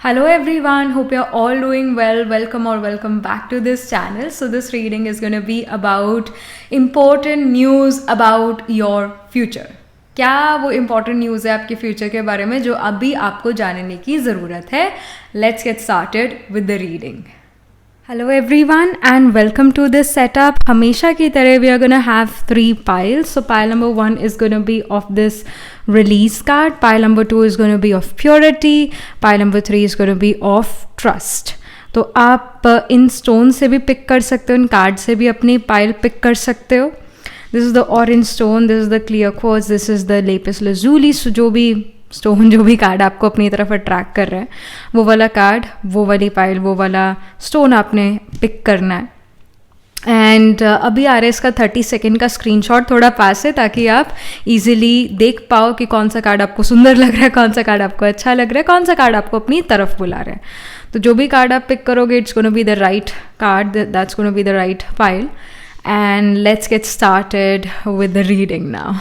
Hello everyone, hope you're all doing well. Welcome back to this channel. So this reading is going to be about important news about your future. क्या वो important news है आपके future के बारे में जो अभी आपको जानने की ज़रूरत है? Let's get started with the reading. Hello everyone and welcome to this setup. हमेशा की तरह we are gonna have 3 piles. So pile number 1 is gonna be of this release card. Pile number 2 is gonna be of purity. Pile number 3 is gonna be of trust. तो आप in stone से भी pick कर सकते हो, इन card से भी अपनी पाइल पिक कर सकते हो. This is the orange stone, this is the clear quartz, this is the lapis lazuli. सो जो भी स्टोन, जो भी कार्ड आपको अपनी तरफ अट्रैक्ट कर रहा है, वो वाला कार्ड, वो वाली पाइल, वो वाला स्टोन आपने पिक करना है. एंड अभी आ रहा है इसका 30 सेकेंड का स्क्रीनशॉट थोड़ा पास है, ताकि आप इजीली देख पाओ कि कौन सा कार्ड आपको सुंदर लग रहा है, कौन सा कार्ड आपको अच्छा लग रहा है, कौन सा कार्ड आपको अपनी तरफ बुला रहा है. तो जो भी कार्ड आप पिक करोगे, it's gonna be the right card, that's gonna be the right pile. And let's get started with the reading now.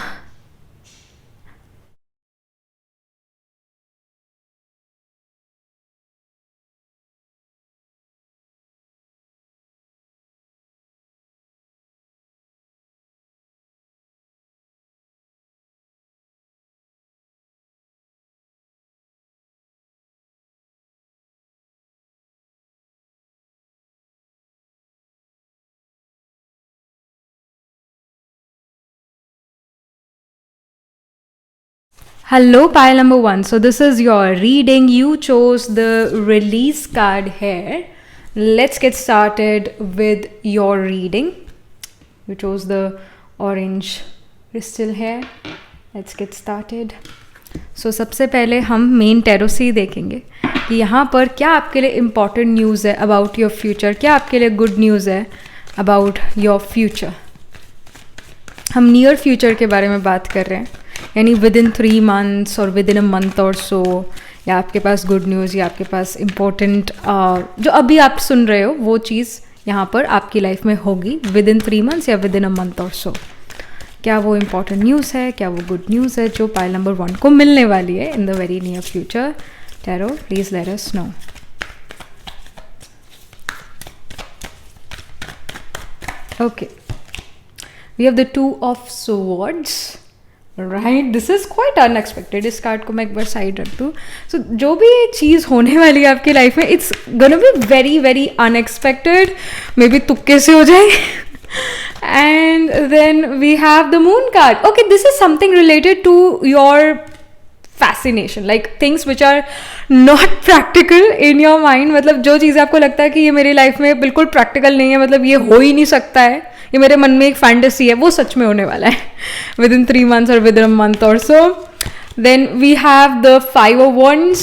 Hello, pile number 1. So this is your reading. You chose the release card here. Let's get started with your reading. You chose the orange crystal here. Let's get started. So सबसे पहले हम main tarot से ही देखेंगे कि यहाँ पर क्या आपके लिए इम्पॉर्टेंट न्यूज़ है अबाउट योर फ्यूचर, क्या आपके लिए गुड न्यूज़ है अबाउट योर फ्यूचर. हम नियर फ्यूचर के बारे में बात कर रहे हैं, यानी विद इन 3 months और विद इन अ मंथ और सो, या आपके पास गुड न्यूज़ या आपके पास इम्पोर्टेंट जो अभी आप सुन रहे हो वो चीज़ यहाँ पर आपकी लाइफ में होगी विद इन 3 months या विद इन अ मंथ और सो. क्या वो इम्पोर्टेंट न्यूज़ है, क्या वो गुड न्यूज़ है जो पाइल नंबर 1 को मिलने वाली है in the very near future? Tarot, please let us know. Okay, we have the 2 of swords. Right, this is quite unexpected. इस कार्ड को मैं एक बार साइड रख दूँ. सो जो भी चीज़ होने वाली है आपकी लाइफ में, it's gonna be very very unexpected. Maybe तुक्के से हो जाए. And then we have the moon card. Okay, this is something related to your fascination, like things which are not practical in your mind. मतलब जो चीज़ आपको लगता है कि ये मेरी लाइफ में बिल्कुल प्रैक्टिकल नहीं है, मतलब ये हो ही नहीं सकता है, ये मेरे मन में एक फैंटेसी है, वो सच में होने वाला है विद इन 3 months और विद इन अ मंथ और सो. Then we have the 5 of wands.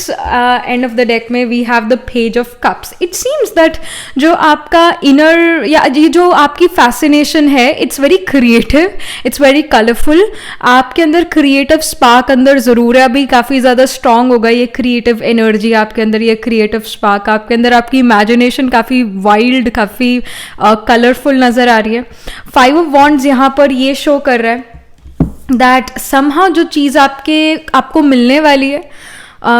End of the deck में we have the page of cups. It seems that जो आपका inner या ये जो आपकी fascination है, it's very creative, it's very colorful. आपके अंदर creative spark अंदर ज़रूर है, अभी काफ़ी ज़्यादा strong होगा ये creative energy आपके अंदर, ये creative spark आपके अंदर, आपकी imagination काफ़ी wild, काफ़ी colorful नज़र आ रही है. 5 of wands यहाँ पर ये show कर रहा है दैट समहाउ जो चीज़ आपको मिलने वाली है,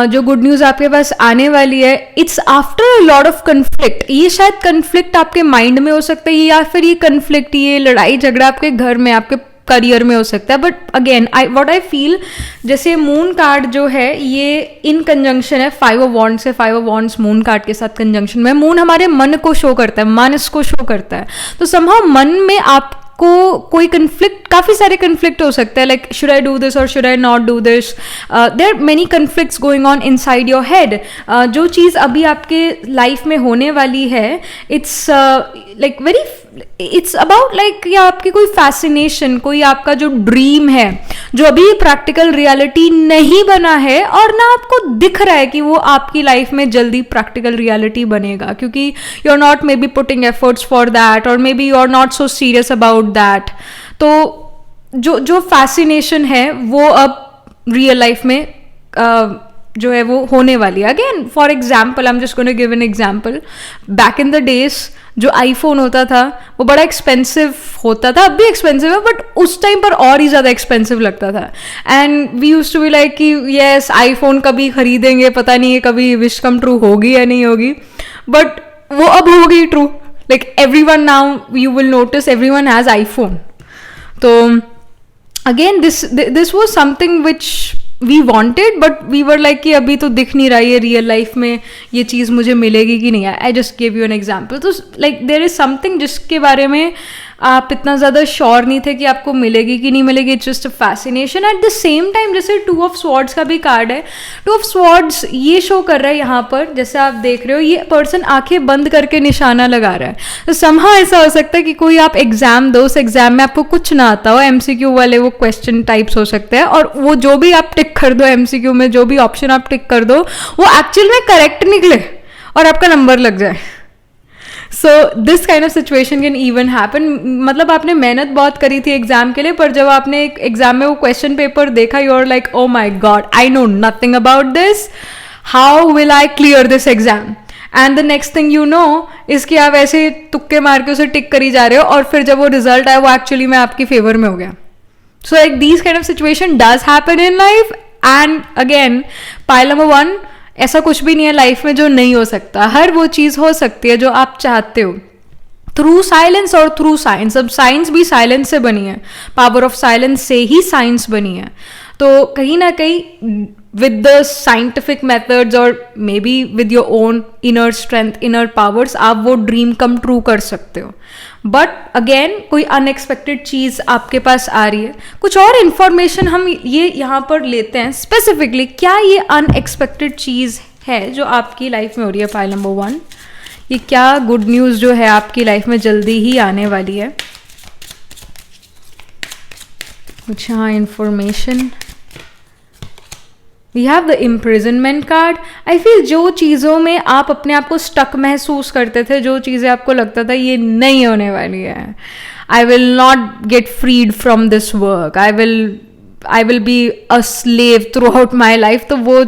जो गुड न्यूज़ आपके पास आने वाली है, it's after a lot of conflict. ये शायद कन्फ्लिक्ट आपके माइंड में हो सकता है, या फिर ये कन्फ्लिक्ट, ये लड़ाई झगड़ा आपके घर में, आपके करियर में हो सकता है. But again what I feel, जैसे मून कार्ड जो है ये इन कंजंक्शन है 5 of wands से. 5 of wands मून कार्ड के साथ कंजंक्शन में. मून हमारे मन को शो करता है, मानस को शो करता है. तो समहाउ मन में आप को कोई कन्फ्लिक्ट, काफ़ी सारे कन्फ्लिक्ट हो सकते हैं, like should I do this और should I not do this. There are many conflicts going on inside your head. जो चीज़ अभी आपके लाइफ में होने वाली है, it's like very, it's about like या आपकी कोई फैसिनेशन, कोई आपका जो ड्रीम है जो अभी प्रैक्टिकल रियलिटी नहीं बना है, और ना आपको दिख रहा है कि वो आपकी लाइफ में जल्दी प्रैक्टिकल रियलिटी बनेगा, क्योंकि you are not maybe putting efforts for that, और maybe you are not so serious about that. तो जो फैसिनेशन है वो अब रियल लाइफ में जो है वो होने वाली है. Again for example, I am just gonna give an example. Back in the days जो आईफोन होता था वो बड़ा एक्सपेंसिव होता था, अब भी एक्सपेंसिव है, बट उस टाइम पर और ही ज़्यादा एक्सपेंसिव लगता था. And we use to be like कि येस आईफोन कभी खरीदेंगे, पता नहीं है कभी विश कम ट्रू होगी या नहीं होगी, बट वो अब हो गई true. Like everyone now you will notice everyone has iPhone. तो again this was something which we wanted, but we were like कि अभी तो दिख नहीं रहा है रियल लाइफ में ये चीज़ मुझे मिलेगी कि नहीं. I just give you an example. तो लाइक देर इज समथिंग जिसके बारे में आप इतना ज़्यादा श्योर नहीं थे कि आपको मिलेगी कि नहीं मिलेगी. It's just a fascination. At the same time जैसे 2 ऑफ स्वॉर्ड्स का भी कार्ड है, 2 ऑफ स्वॉर्ड्स ये शो कर रहा है यहाँ पर, जैसे आप देख रहे हो ये पर्सन आंखें बंद करके निशाना लगा रहा है. तो समहा ऐसा हो सकता है कि कोई आप एग्जाम दो, उस एग्जाम में आपको कुछ ना आता हो, MCQ वाले वो क्वेश्चन टाइप्स हो सकते हैं, और वो जो भी आप टिक कर दो MCQ में, जो भी ऑप्शन आप टिक कर दो वो एक्चुअल में करेक्ट निकले और आपका नंबर लग जाए. So this kind of situation can even happen. मतलब आपने मेहनत बहुत करी थी एग्जाम के लिए, पर जब आपने एक एग्जाम में वो क्वेश्चन पेपर देखा, you are like oh my God, I know nothing about this, how will I clear this exam. And the next thing you know is कि आप ऐसे तुक्के मार के उसे टिक करी जा रहे हो, और फिर जब वो रिजल्ट आया वो एक्चुअली में आपकी फेवर में हो गया. So like these kind of situation does happen in life. And again pile number 1, ऐसा कुछ भी नहीं है लाइफ में जो नहीं हो सकता. हर वो चीज़ हो सकती है जो आप चाहते हो, थ्रू साइलेंस और थ्रू साइंस. अब साइंस भी साइलेंस से बनी है, पावर ऑफ साइलेंस से ही साइंस बनी है. तो कहीं ना कहीं विद द साइंटिफिक मेथड्स और may be with your own inner strength, inner powers, आप वो ड्रीम कम ट्रू कर सकते हो. बट अगेन कोई अनएक्सपेक्टेड चीज़ आपके पास आ रही है. कुछ और इन्फॉर्मेशन हम ये यहाँ पर लेते हैं स्पेसिफिकली, क्या ये अनएक्सपेक्टेड चीज़ है जो आपकी लाइफ में हो रही है. फाइल नंबर 1, ये क्या गुड न्यूज़ जो है आपकी लाइफ में जल्दी ही आने वाली है. अच्छा, information. We have the imprisonment card. I feel जो चीज़ों में आप अपने आप को स्टक महसूस करते थे, जो चीज़ें आपको लगता था ये नहीं होने वाली है, I will not get freed from this work, I will be a slave throughout my life, तो वो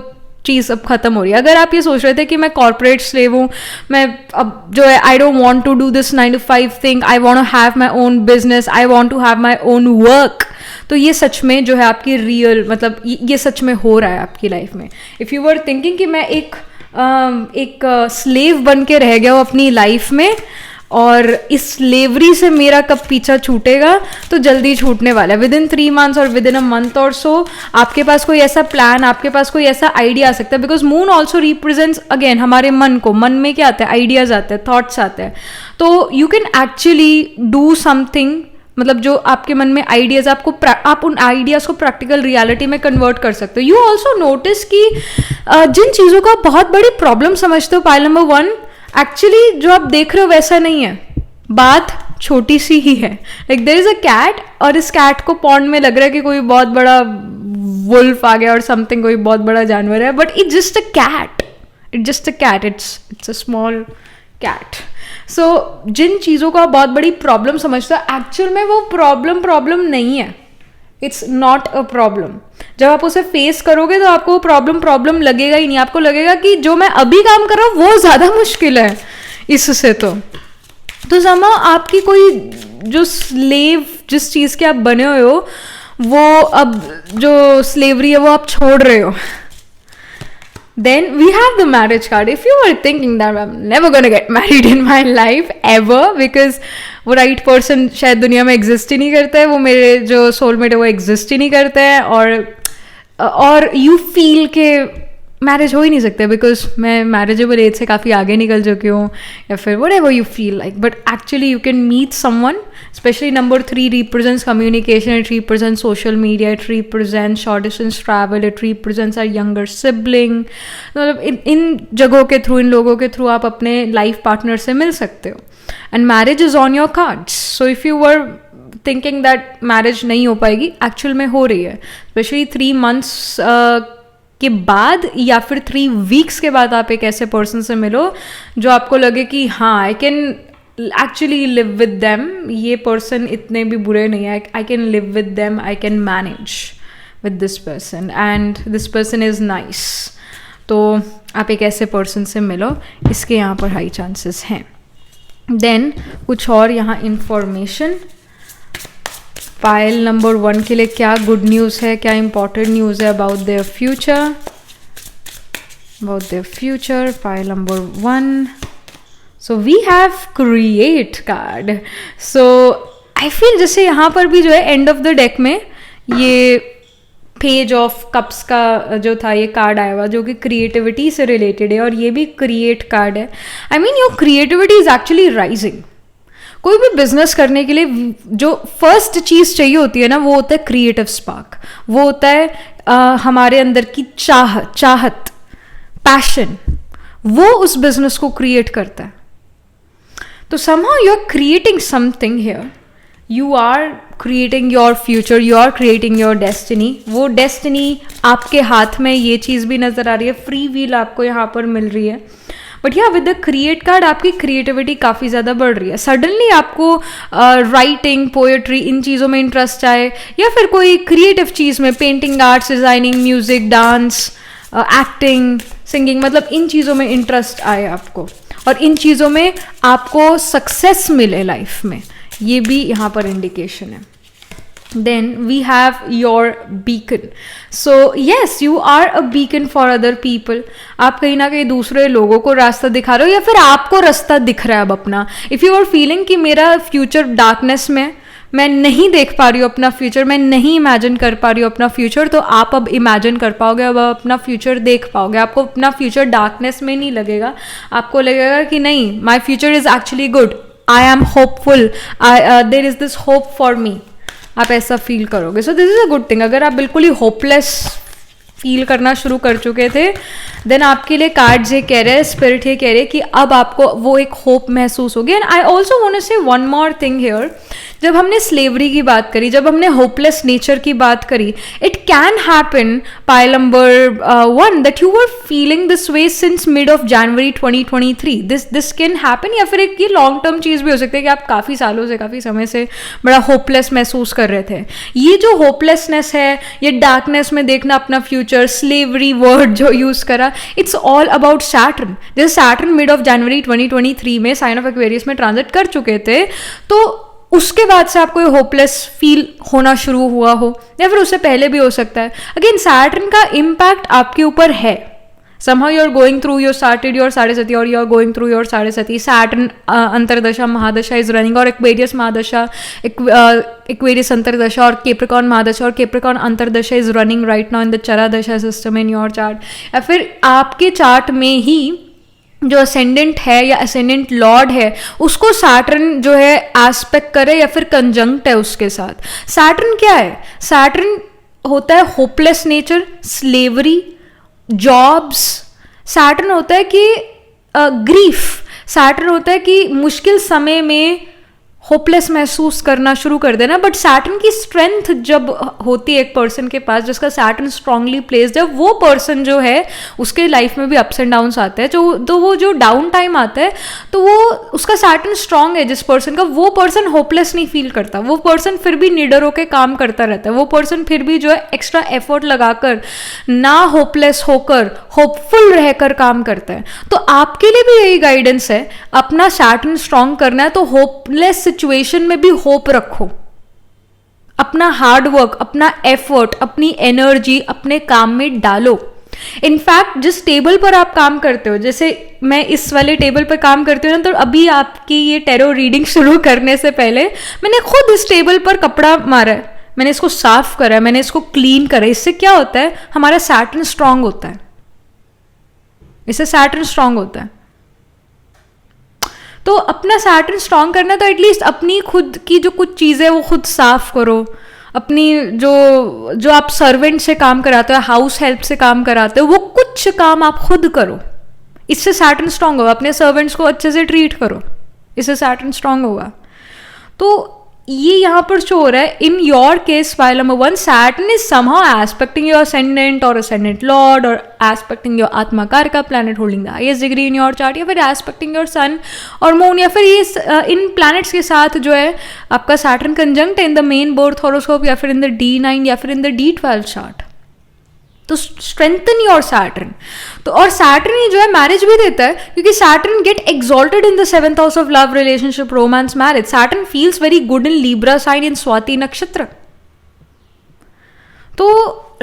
चीज़ अब ख़त्म हो रही है. अगर आप ये सोच रहे थे कि मैं कॉर्पोरेट स्लेव हूँ, मैं अब जो है I don't want to do this 9 to 5 thing, I want to have my own business, I want to have my own work, तो ये सच में जो है आपकी रियल, मतलब ये सच में हो रहा है आपकी लाइफ में. इफ़ यू वर थिंकिंग कि मैं एक स्लेव बन के रह गया हूँ अपनी लाइफ में, और इस स्लेवरी से मेरा कब पीछा छूटेगा, तो जल्दी छूटने वाला है. विद इन 3 months और विद इन अ मंथ और सो आपके पास कोई ऐसा प्लान, आपके पास कोई ऐसा आइडिया आ सकता है. Because moon also represents again हमारे मन को. मन में क्या आता है? आइडियाज आते हैं, थॉट्स आते हैं. तो you can actually do something, मतलब जो आपके मन में आइडियाज, आप उन आइडियाज को प्रैक्टिकल रियलिटी में कन्वर्ट कर सकते हो. यू ऑल्सो नोटिस कि जिन चीज़ों को आप बहुत बड़ी प्रॉब्लम समझते हो, पाइल नंबर 1, एक्चुअली जो आप देख रहे हो वैसा नहीं है, बात छोटी सी ही है. Like there is a cat, और इस कैट को पॉन्ड में लग रहा है कि कोई बहुत बड़ा वुल्फ आ गया और समथिंग, कोई बहुत बड़ा जानवर है, but it's just a cat, it's a small cat. So जिन चीज़ों को आप बहुत बड़ी प्रॉब्लम समझते हो, एक्चुअल में वो प्रॉब्लम नहीं है. It's not a problem. जब आप उसे फेस करोगे तो आपको प्रॉब्लम लगेगा ही नहीं. आपको लगेगा कि जो मैं अभी काम कर रहा हूँ वो ज़्यादा मुश्किल है इससे. तो समा आपकी कोई जो स्लेव, जिस चीज़ के आप बने हुए हो, वो अब जो स्लेवरी है वो आप छोड़ रहे हो. Then we have the marriage card. If you were thinking that I'm never gonna get married in my life ever, because वो right person शायद दुनिया में exist ही नहीं करता है, वो मेरे जो soulmate है वो exist ही नहीं करते हैं, और you feel के मैरिज हो ही नहीं सकते बिकॉज मैं मैरिजेबल एज से काफ़ी आगे निकल चुकी हूँ, या फिर whatever you feel like. But actually you can meet someone. Specially number 3 represents communication, it represents social media, it represents short distance travel, it represents our younger sibling. मतलब इन जगहों के थ्रू, इन लोगों के थ्रू आप अपने life partner से मिल सकते हो. And marriage is on your cards. So if you were thinking that marriage नहीं हो पाएगी, एक्चुअल में हो रही है. स्पेशली 3 months के बाद या फिर 3 weeks के बाद आप एक ऐसे पर्सन से मिलो जो आपको लगे कि हाँ, I can actually live with them. ये पर्सन इतने भी बुरे नहीं है, I can live with them, I can manage with this person, and this person is nice. तो आप एक ऐसे पर्सन से मिलो, इसके यहाँ पर हाई चांसेस हैं। देन कुछ और यहाँ इंफॉर्मेशन, पायल नंबर 1 के लिए क्या गुड न्यूज़ है, क्या इंपॉर्टेंट न्यूज़ है about their future, pile number 1। So we have create card. So I feel जैसे यहाँ पर भी जो है एंड ऑफ द डेक में ये पेज ऑफ कप्स का जो था ये कार्ड आया हुआ, जो कि क्रिएटिविटी से रिलेटेड है, और ये भी क्रिएट कार्ड है। I mean your creativity is actually rising. कोई भी बिजनेस करने के लिए जो फर्स्ट चीज चाहिए होती है ना, वो होता है क्रिएटिव स्पार्क, वो होता है हमारे अंदर की चाहत, पैशन, वो उस बिजनेस को क्रिएट करता है। तो somehow you're creating something here, you are creating your future, you are creating your destiny। वो destiny आपके हाथ में, ये चीज़ भी नज़र आ रही है, फ्री व्हील आपको यहाँ पर मिल रही है। बट या विद द क्रिएट कार्ड आपकी क्रिएटिविटी काफ़ी ज़्यादा बढ़ रही है। सडनली आपको राइटिंग, पोएट्री, इन चीज़ों में इंटरेस्ट आए, या फिर कोई क्रिएटिव चीज़ में, painting, arts, designing, music, dance, acting, singing, मतलब इन चीज़ों में इंटरेस्ट आए आपको, और इन चीज़ों में आपको सक्सेस मिले लाइफ में, ये भी यहाँ पर इंडिकेशन है। Then we have your beacon. So yes, you are a beacon for other people. आप कहीं ना कहीं दूसरे लोगों को रास्ता दिखा रहे हो, या फिर आपको रास्ता दिख रहा है अब अपना। इफ़ यू आर फीलिंग कि मेरा फ्यूचर डार्कनेस में, मैं नहीं देख पा रही हूँ अपना फ्यूचर, मैं नहीं इमेजिन कर पा रही हूँ अपना फ्यूचर, तो आप अब इमेजिन कर पाओगे, अब आप अपना फ्यूचर देख पाओगे। आपको अपना फ्यूचर डार्कनेस में नहीं लगेगा, आपको लगेगा कि नहीं, my future is actually good, I am hopeful, there is this hope for me. आप ऐसा फील करोगे। So this is a good thing. अगर आप बिल्कुल ही होपलेस फील करना शुरू कर चुके थे, देन आपके लिए कार्ड्स ये कह रहे हैं, स्पिरिट ये कह रहे हैं कि अब आपको वो एक होप महसूस होगी। And I also want to say one more thing here. जब हमने स्लेवरी की बात करी, जब हमने होपलेस नेचर की बात करी, it can happen, pile number 1, that you were feeling this way since mid of January 2023। This can happen, या फिर एक ये लॉन्ग टर्म चीज़ भी हो सकती है कि आप काफ़ी सालों से, काफ़ी समय से बड़ा होपलेस महसूस कर रहे थे। ये जो होपलेसनेस है, ये डार्कनेस में देखना अपना फ्यूचर, स्लेवरी वर्ड जो यूज़ करा, इट्स ऑल अबाउट सैटर्न। जैसे सैटर्न मिड ऑफ जनवरी 2023 में साइन ऑफ एक्वेरियस में ट्रांजिट कर चुके थे, तो उसके बाद से आपको होपलेस फील होना शुरू हुआ हो, या फिर उससे पहले भी हो सकता है। अगेन सैटर्न का इम्पैक्ट आपके ऊपर है। somehow you are going through your started your साढ़े or you are going through your साढ़े Saturn अंतरदशा महादशा is running, और Aquarius महादशा, Aquarius अंतरदशा और Capricorn महादशा और Capricorn अंतरदशा is running right now in the चरा दशा system in your chart। या फिर आपके चार्ट में ही जो असेंडेंट है या असेंडेंट लॉर्ड है, उसको सैटर्न जो है एस्पेक्ट करे या फिर कंजंक्ट है उसके साथ। सैटर्न क्या है? सैटर्न होता है hopeless nature, slavery, jobs. Saturn होता है कि ग्रीफ। सैटर्न होता है कि मुश्किल समय में होपलेस महसूस करना शुरू कर देना। बट सैटर्न की स्ट्रेंथ जब होती है एक पर्सन के पास, जिसका सैटर्न स्ट्रांगली प्लेस्ड है, वो पर्सन जो है उसके लाइफ में भी अप्स एंड डाउन्स आते हैं। तो वो जो डाउन टाइम आता है, तो वो उसका सैटर्न स्ट्रांग है जिस पर्सन का, वो पर्सन होपलेस नहीं फील करता। वो पर्सन फिर भी निडर होकर काम करता रहता है। वो पर्सन फिर भी जो है एक्स्ट्रा एफर्ट लगाकर, ना होपलेस होकर, होपफुल रहकर काम करता है। तो आपके लिए भी यही गाइडेंस है, अपना सैटर्न स्ट्रांग करना है तो होपलेस सिचुएशन में भी होप रखो। अपना हार्ड वर्क, अपना एफर्ट, अपनी एनर्जी अपने काम में डालो। इनफैक्ट जिस टेबल पर आप काम करते हो, जैसे मैं इस वाले टेबल पर काम करती हूँ ना, तो अभी आपकी ये टैरो रीडिंग शुरू करने से पहले मैंने खुद इस टेबल पर कपड़ा मारा है, मैंने इसको साफ करा है, मैंने इसको क्लीन करा है। इससे क्या होता है? हमारा सैटर्न स्ट्रांग होता है। इससे सैटर्न स्ट्रांग होता है। तो अपना सैटर्न स्ट्रांग करना, तो एटलीस्ट अपनी खुद की जो कुछ चीज़ें वो खुद साफ करो। अपनी जो आप सर्वेंट से काम कराते हो, हाउस हेल्प से काम कराते हो, वो कुछ काम आप खुद करो। इससे सैटर्न स्ट्रांग होगा। अपने सर्वेंट्स को अच्छे से ट्रीट करो, इससे सैटर्न स्ट्रांग होगा। तो ये यहाँ पर शो हो रहा है in your case file number 1, Saturn is somehow expecting your ascendant और असेंडेंट लॉर्ड, और एस्पेक्टिंग योर आत्मा कारक planet holding the highest degree in your chart, या फिर एस्पेक्टिंग योर सन और मून, या फिर ये इन प्लैनेट्स के साथ जो है आपका सैटर्न कंजंक्ट है in the main birth horoscope, या फिर इन द D9 या फिर इन द D12 चार्ट। तो स्ट्रेंथन योर सैटर्न। तो और सैटर्न ही जो है मैरिज भी देता है, क्योंकि Saturn get exalted in the 7th house of love, relationship, romance, marriage. Saturn feels very good in Libra sign in Swati nakshatra. तो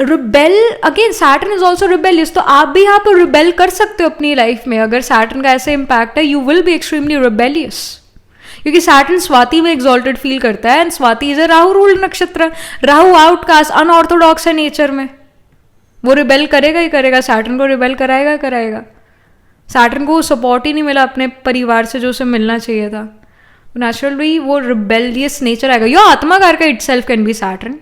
rebel again, Saturn is also rebellious, तो आप भी यहाँ पर रिबेल कर सकते हो अपनी लाइफ में। अगर सैटर्न का ऐसे इम्पैक्ट है, you will be extremely rebellious, क्योंकि सैटर्न स्वाति में एक्सॉल्टेड फील करता है, and Swati is a Rahu ruled नक्षत्र। राहु आउटकास्ट, अनऑर्थोडॉक्स है नेचर में, वो रिबेल करेगा ही करेगा, सैटर्न को रिबेल कराएगा कराएगा। सैटर्न को सपोर्ट ही नहीं मिला अपने परिवार से जो उसे मिलना चाहिए था, नेचुरली वो रिबेलियस नेचर आएगा। Your atmakaraka itself can be Saturn.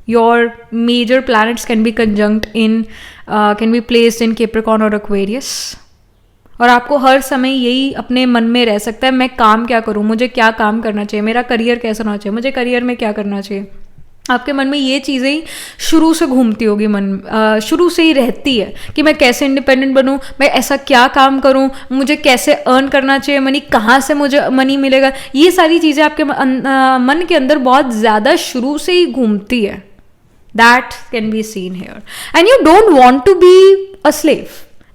Your major planets can be conjunct in, can be placed in Capricorn और एक्वेरियस। और आपको हर समय यही अपने मन में रह सकता है, मैं काम क्या करूं, मुझे क्या काम करना चाहिए, मेरा करियर कैसा होना चाहिए, मुझे करियर में क्या करना चाहिए। आपके मन में ये चीज़ें ही शुरू से घूमती होगी, मन शुरू से ही रहती है कि मैं कैसे इंडिपेंडेंट बनूं, मैं ऐसा क्या काम करूं, मुझे कैसे अर्न करना चाहिए मनी, कहाँ से मुझे मनी मिलेगा। ये सारी चीज़ें आपके मन के अंदर बहुत ज़्यादा शुरू से ही घूमती है। That can be seen here. And you don't want to be a slave,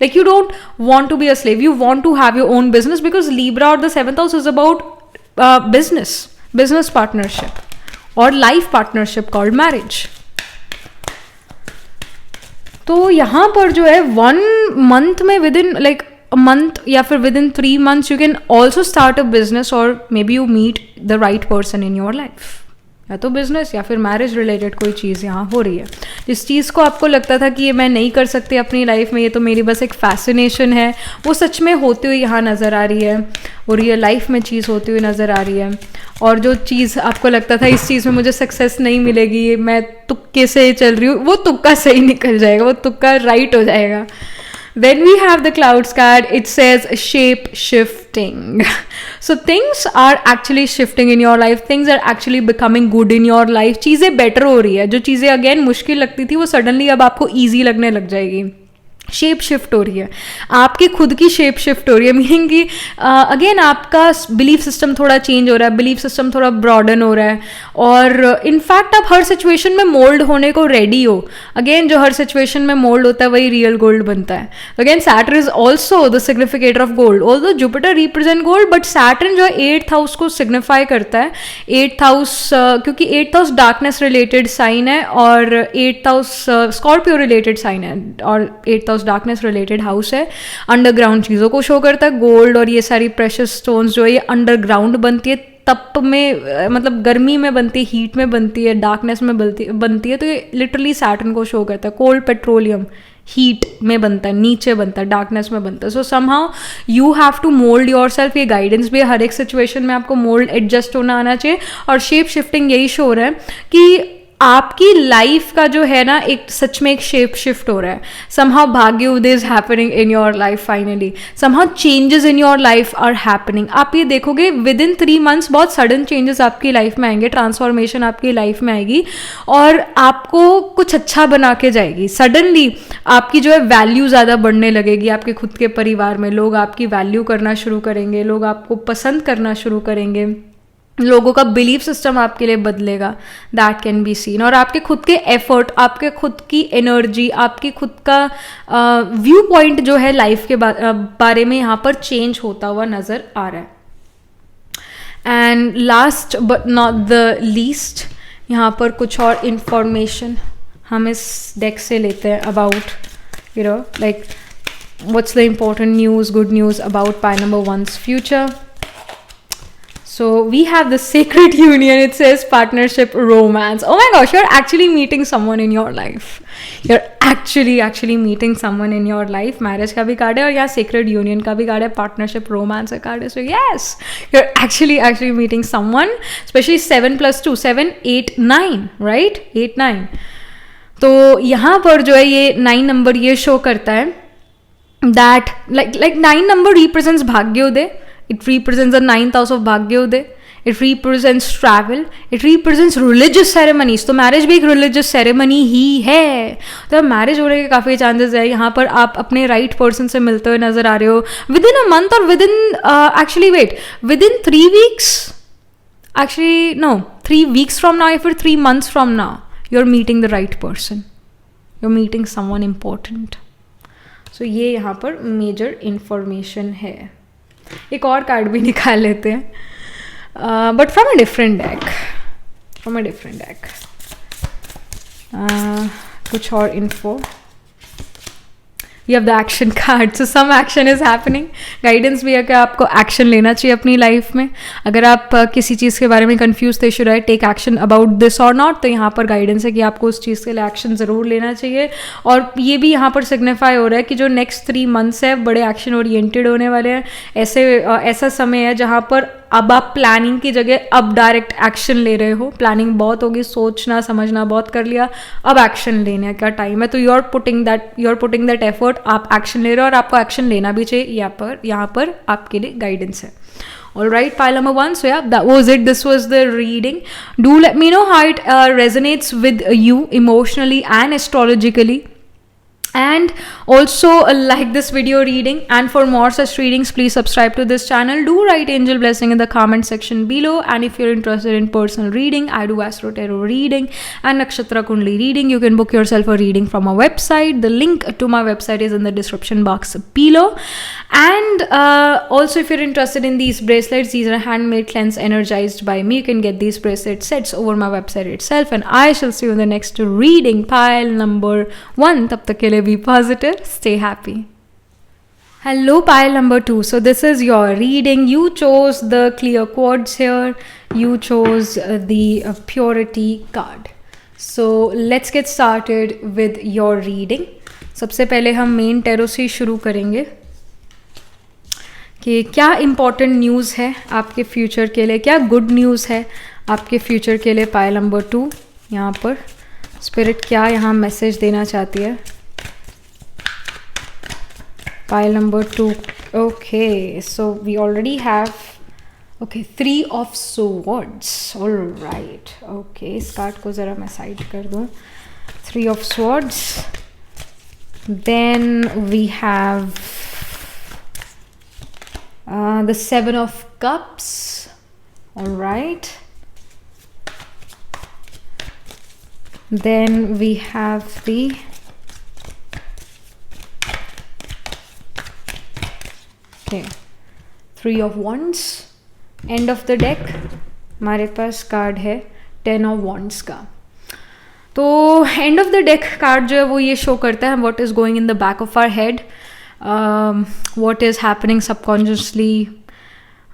like you don't want to be a slave, you want to have your own business, because Libra or the 7th house is about business partnership or life partnership called marriage. तो यहाँ पर जो है 1 month में within like a month या फिर within 3 months you can also start a business, or maybe you meet the right person in your life. या तो बिजनेस या फिर मैरिज रिलेटेड कोई चीज़ यहाँ हो रही है। जिस चीज़ को आपको लगता था कि ये मैं नहीं कर सकती अपनी लाइफ में, ये तो मेरी बस एक फैसिनेशन है, वो सच में होती हुई यहाँ नज़र आ रही है, वो रियल लाइफ में चीज़ होती हुई नज़र आ रही है। और जो चीज़ आपको लगता था इस चीज़ में मुझे सक्सेस नहीं मिलेगी, मैं तुक्के से चल रही हूँ, वो तुक्का सही निकल जाएगा, वो तुक्का राइट हो जाएगा। When we have the clouds card, it says shape shifting. So things are actually shifting in your life. Things are actually becoming good in your life. चीज़ें बेटर हो रही है, जो चीज़ें अगेन मुश्किल लगती थी वो सडनली अब आपको ईजी लगने लग जाएगी। शेप शिफ्ट हो रही है, आपकी खुद की शेप शिफ्ट हो रही है, मीनिंग कि अगेन आपका बिलीफ सिस्टम थोड़ा चेंज हो रहा है, बिलीफ सिस्टम थोड़ा ब्रॉडन हो रहा है, और इनफैक्ट आप हर सिचुएशन में मोल्ड होने को रेडी हो। अगेन जो हर सिचुएशन में मोल्ड होता है वही रियल गोल्ड बनता है। Again Saturn is also the significator of gold, although Jupiter represent gold, but Saturn जो है 8th हाउस को सिग्निफाई करता है। 8th हाउस क्योंकि 8th house darkness related sign है, और 8th house Scorpio related sign है, और 8th डार्कनेस रिलेटेड हाउस है। अंडरग्राउंड चीज़ों को शो करता है। गोल्ड और ये सारी प्रेशियस स्टोन्स जो है ये अंडरग्राउंड बनती है, तप में मतलब गर्मी में बनती है, हीट में बनती है, डार्कनेस में बनती है। तो ये लिटरली सैटर्न को शो करता है। कोल्ड पेट्रोलियम हीट में बनता है, नीचे बनता है, डार्कनेस में बनता है। So somehow you have to mould yourself. ये गाइडेंस भी हर एक सिचुएशन में आपको मोल्ड एडजस्ट होना आना चाहिए। और शेप शिफ्टिंग यही शो हो रहा है कि आपकी लाइफ का जो है ना एक सच में एक शेप शिफ्ट हो रहा है। समहाउ भाग्य उदय is happening in your life finally, somehow changes in your life are happening. आप ये देखोगे विद इन 3 months बहुत सडन चेंजेस आपकी लाइफ में आएंगे, ट्रांसफॉर्मेशन आपकी लाइफ में आएगी और आपको कुछ अच्छा बना के जाएगी। सडनली आपकी जो है वैल्यू ज़्यादा बढ़ने लगेगी। आपके खुद के परिवार में लोग आपकी वैल्यू करना शुरू करेंगे, लोग आपको पसंद करना शुरू करेंगे, लोगों का बिलीफ सिस्टम आपके लिए बदलेगा। That can be scene. और आपके खुद के एफर्ट, आपके खुद की एनर्जी, आपकी खुद का व्यू पॉइंट जो है लाइफ के बारे में यहाँ पर चेंज होता हुआ नज़र आ रहा है। And last but not the least, यहाँ पर कुछ और इंफॉर्मेशन हम इस डेक से लेते हैं about you know like what's the important news, good news about pi number 1's future. So we have the sacred union. It says partnership, romance. Oh my gosh, you're actually meeting someone in your life. You're actually meeting someone in your life. Marriage का भी card है और यहाँ sacred union का भी card है, partnership, romance का card है. So yes, you're actually meeting someone. Especially 7 + 2, 7, 8, 9, right? 8, 9. तो यहाँ पर जो है ये 9 नंबर ये शो करता है that like 9 number represents Bhagyoday. It represents the 9th house of Bhagyoday. It represents travel. It represents religious ceremonies. तो मैरिज भी एक religious ceremony ही है। तो मैरिज होने के काफ़ी चांसेस है। यहाँ पर आप अपने राइट पर्सन से मिलते हुए नजर आ रहे हो विद इन अ मंथ और with in with in 3 weeks, actually no, 3 weeks from now या फिर 3 months from now, you're meeting the right person. You are meeting someone important. So ये यहाँ पर मेजर इन्फॉर्मेशन है. एक और कार्ड भी निकाल लेते हैं, but from a different deck. कुछ और info. You have the action card, so some action is happening. Guidance भी है कि आपको एक्शन लेना चाहिए अपनी लाइफ में. अगर आप किसी चीज़ के बारे में कंफ्यूज थे, should I take action about this और नॉट, तो यहाँ पर गाइडेंस है कि आपको उस चीज़ के लिए एक्शन ज़रूर लेना चाहिए. और ये भी यहाँ पर सिग्निफाई हो रहा है कि जो नेक्स्ट 3 months है बड़े एक्शन ओरिएंटेड होने वाले हैं. ऐसा समय है जहाँ पर अब आप प्लानिंग की जगह अब डायरेक्ट एक्शन ले रहे हो. प्लानिंग बहुत होगी, सोचना समझना बहुत कर लिया, अब एक्शन लेने का टाइम है. तो you are putting that effort, आप एक्शन ले रहे हो और आपको एक्शन लेना भी चाहिए. यहाँ पर आपके लिए गाइडेंस है. Alright, pile number 1. So yeah, that was it. This was the reading. Do let me know how it resonates with you emotionally and astrologically. And also like this video reading, and for more such readings please subscribe to this channel. Do write angel blessing in the comment section below, and if you're interested in personal reading, I do astro tarot reading and nakshatra kundli reading. You can book yourself a reading from our website. The link to my website is in the description box below. And also if you're interested in these bracelets, these are handmade, cleansed, energized by me. You can get these bracelet sets over my website itself, and I shall see you in the next reading, pile number 1. tab tak ke liye be positive, stay happy. Hello, pile number 2. So this is your reading. You chose the clear quartz here. You chose the purity card. So let's get started with your reading. सबसे पहले हम main tarot से शुरू करेंगे कि क्या important news है आपके फ्यूचर के लिए, क्या गुड न्यूज़ है आपके फ्यूचर के लिए. Pile number 2. यहाँ पर स्पिरिट क्या यहाँ मैसेज देना चाहती है. Pile number 2. Okay, so we already have 3 of swords. All right. Okay, इस कार्ड को ज़रा मैं साइड कर दूँ. 3 of swords. Then we have the 7 of cups. All right. Then we have the Okay, 3 of wands. End of the deck हमारे पास card है 10 of wands का. तो end of the deck card जो है वो ये शो करता है what is going in the back of our head, what is happening subconsciously,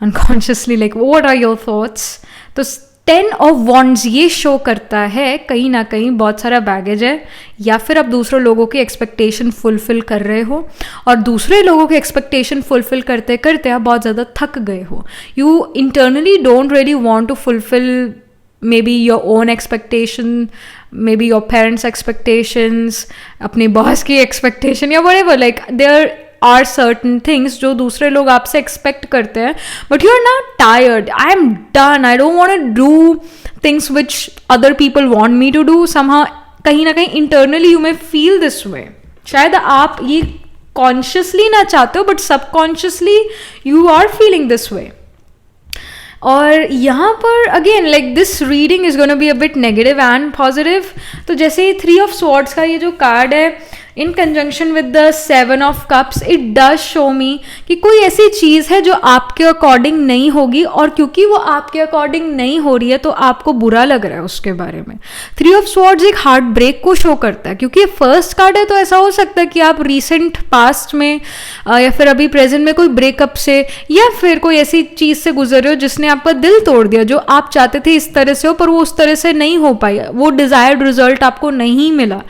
unconsciously, like what are your thoughts. तो 10 ऑफ वॉन्ड्स ये शो करता है कहीं ना कहीं बहुत सारा बैगेज है, या फिर आप दूसरों लोगों की एक्सपेक्टेशन फुलफिल कर रहे हो, और दूसरे लोगों की एक्सपेक्टेशन फुलफिल करते करते आप बहुत ज़्यादा थक गए हो. You internally don't really want to fulfil maybe your own expectation, maybe your parents' expectations, अपने बॉस की expectation, या whatever, like there are certain things जो दूसरे लोग आपसे expect करते हैं, but you are not tired. I am done. I don't want to do things which other people want me to do. Somehow कहीं ना कहीं internally you may feel this way. शायद आप ये consciously ना चाहते हो, but subconsciously you are feeling this way. और यहाँ पर again like this reading is gonna be a bit negative and positive. तो जैसे 3 ऑफ स्वॉर्ड्स का ये जो कार्ड है इन conjunction with the 7 of cups, it does show मी कि कोई ऐसी चीज़ है जो आपके अकॉर्डिंग नहीं होगी, और क्योंकि वो आपके अकॉर्डिंग नहीं हो रही है तो आपको बुरा लग रहा है उसके बारे में. 3 ऑफ स्वॉर्ड्स एक हार्ट ब्रेक को शो करता है, क्योंकि ये फर्स्ट कार्ड है. तो ऐसा हो सकता है कि आप रिसेंट पास्ट में या फिर अभी प्रेजेंट में कोई ब्रेकअप से या फिर कोई ऐसी चीज़ से गुजर रहे हो जिसने आपका दिल तोड़ दिया, जो आप चाहते थे इस तरह से हो पर वो उस तरह से नहीं हो पाई, वो डिजायर्ड रिजल्ट आपको नहीं मिला.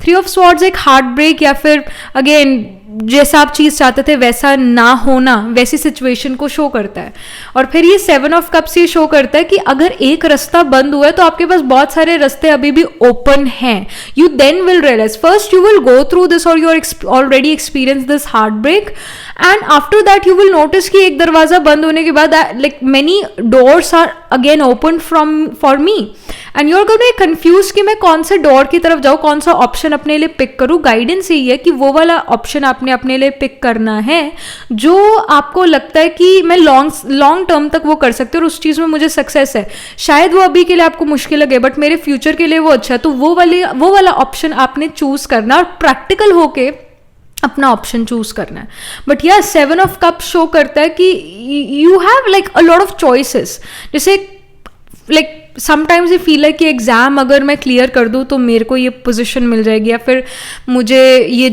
3 ऑफ स्वॉर्ड्स एक हार्ट ब्रेक, या फिर अगेन जैसा आप चीज़ चाहते थे वैसा ना होना, वैसी सिचुएशन को शो करता है. और फिर ये 7 ऑफ कप्स ये शो करता है कि अगर एक रास्ता बंद हुआ है तो आपके पास बहुत सारे रास्ते अभी भी ओपन हैं. You then will realize, first you will go through this और you are already experience this heart break, and after that you will notice कि एक दरवाजा बंद होने के बाद like many doors are again open for me, and you are going to be confuse कि मैं कौन से डोर की तरफ जाऊँ, कौन सा ऑप्शन अपने लिए पिक करूँ. गाइडेंस यही है कि वो वाला ऑप्शन आपने अपने लिए पिक करना है जो आपको लगता है कि मैं लॉन्ग टर्म तक वो कर सकते हो और उस चीज़ में मुझे सक्सेस है. शायद वो अभी के लिए आपको मुश्किल लगे बट मेरे फ्यूचर के लिए वो अच्छा है, तो वो वाला ऑप्शन आपने चूज करना और प्रैक्टिकल होके अपना ऑप्शन चूज करना है. बट या 7 ऑफ कप शो करता है कि you have like a lot of choices. जैसे लाइक समटाइम्स ये फील है कि एग्ज़ाम अगर मैं क्लियर कर दूँ तो मेरे को ये पोजीशन मिल जाएगी या फिर मुझे ये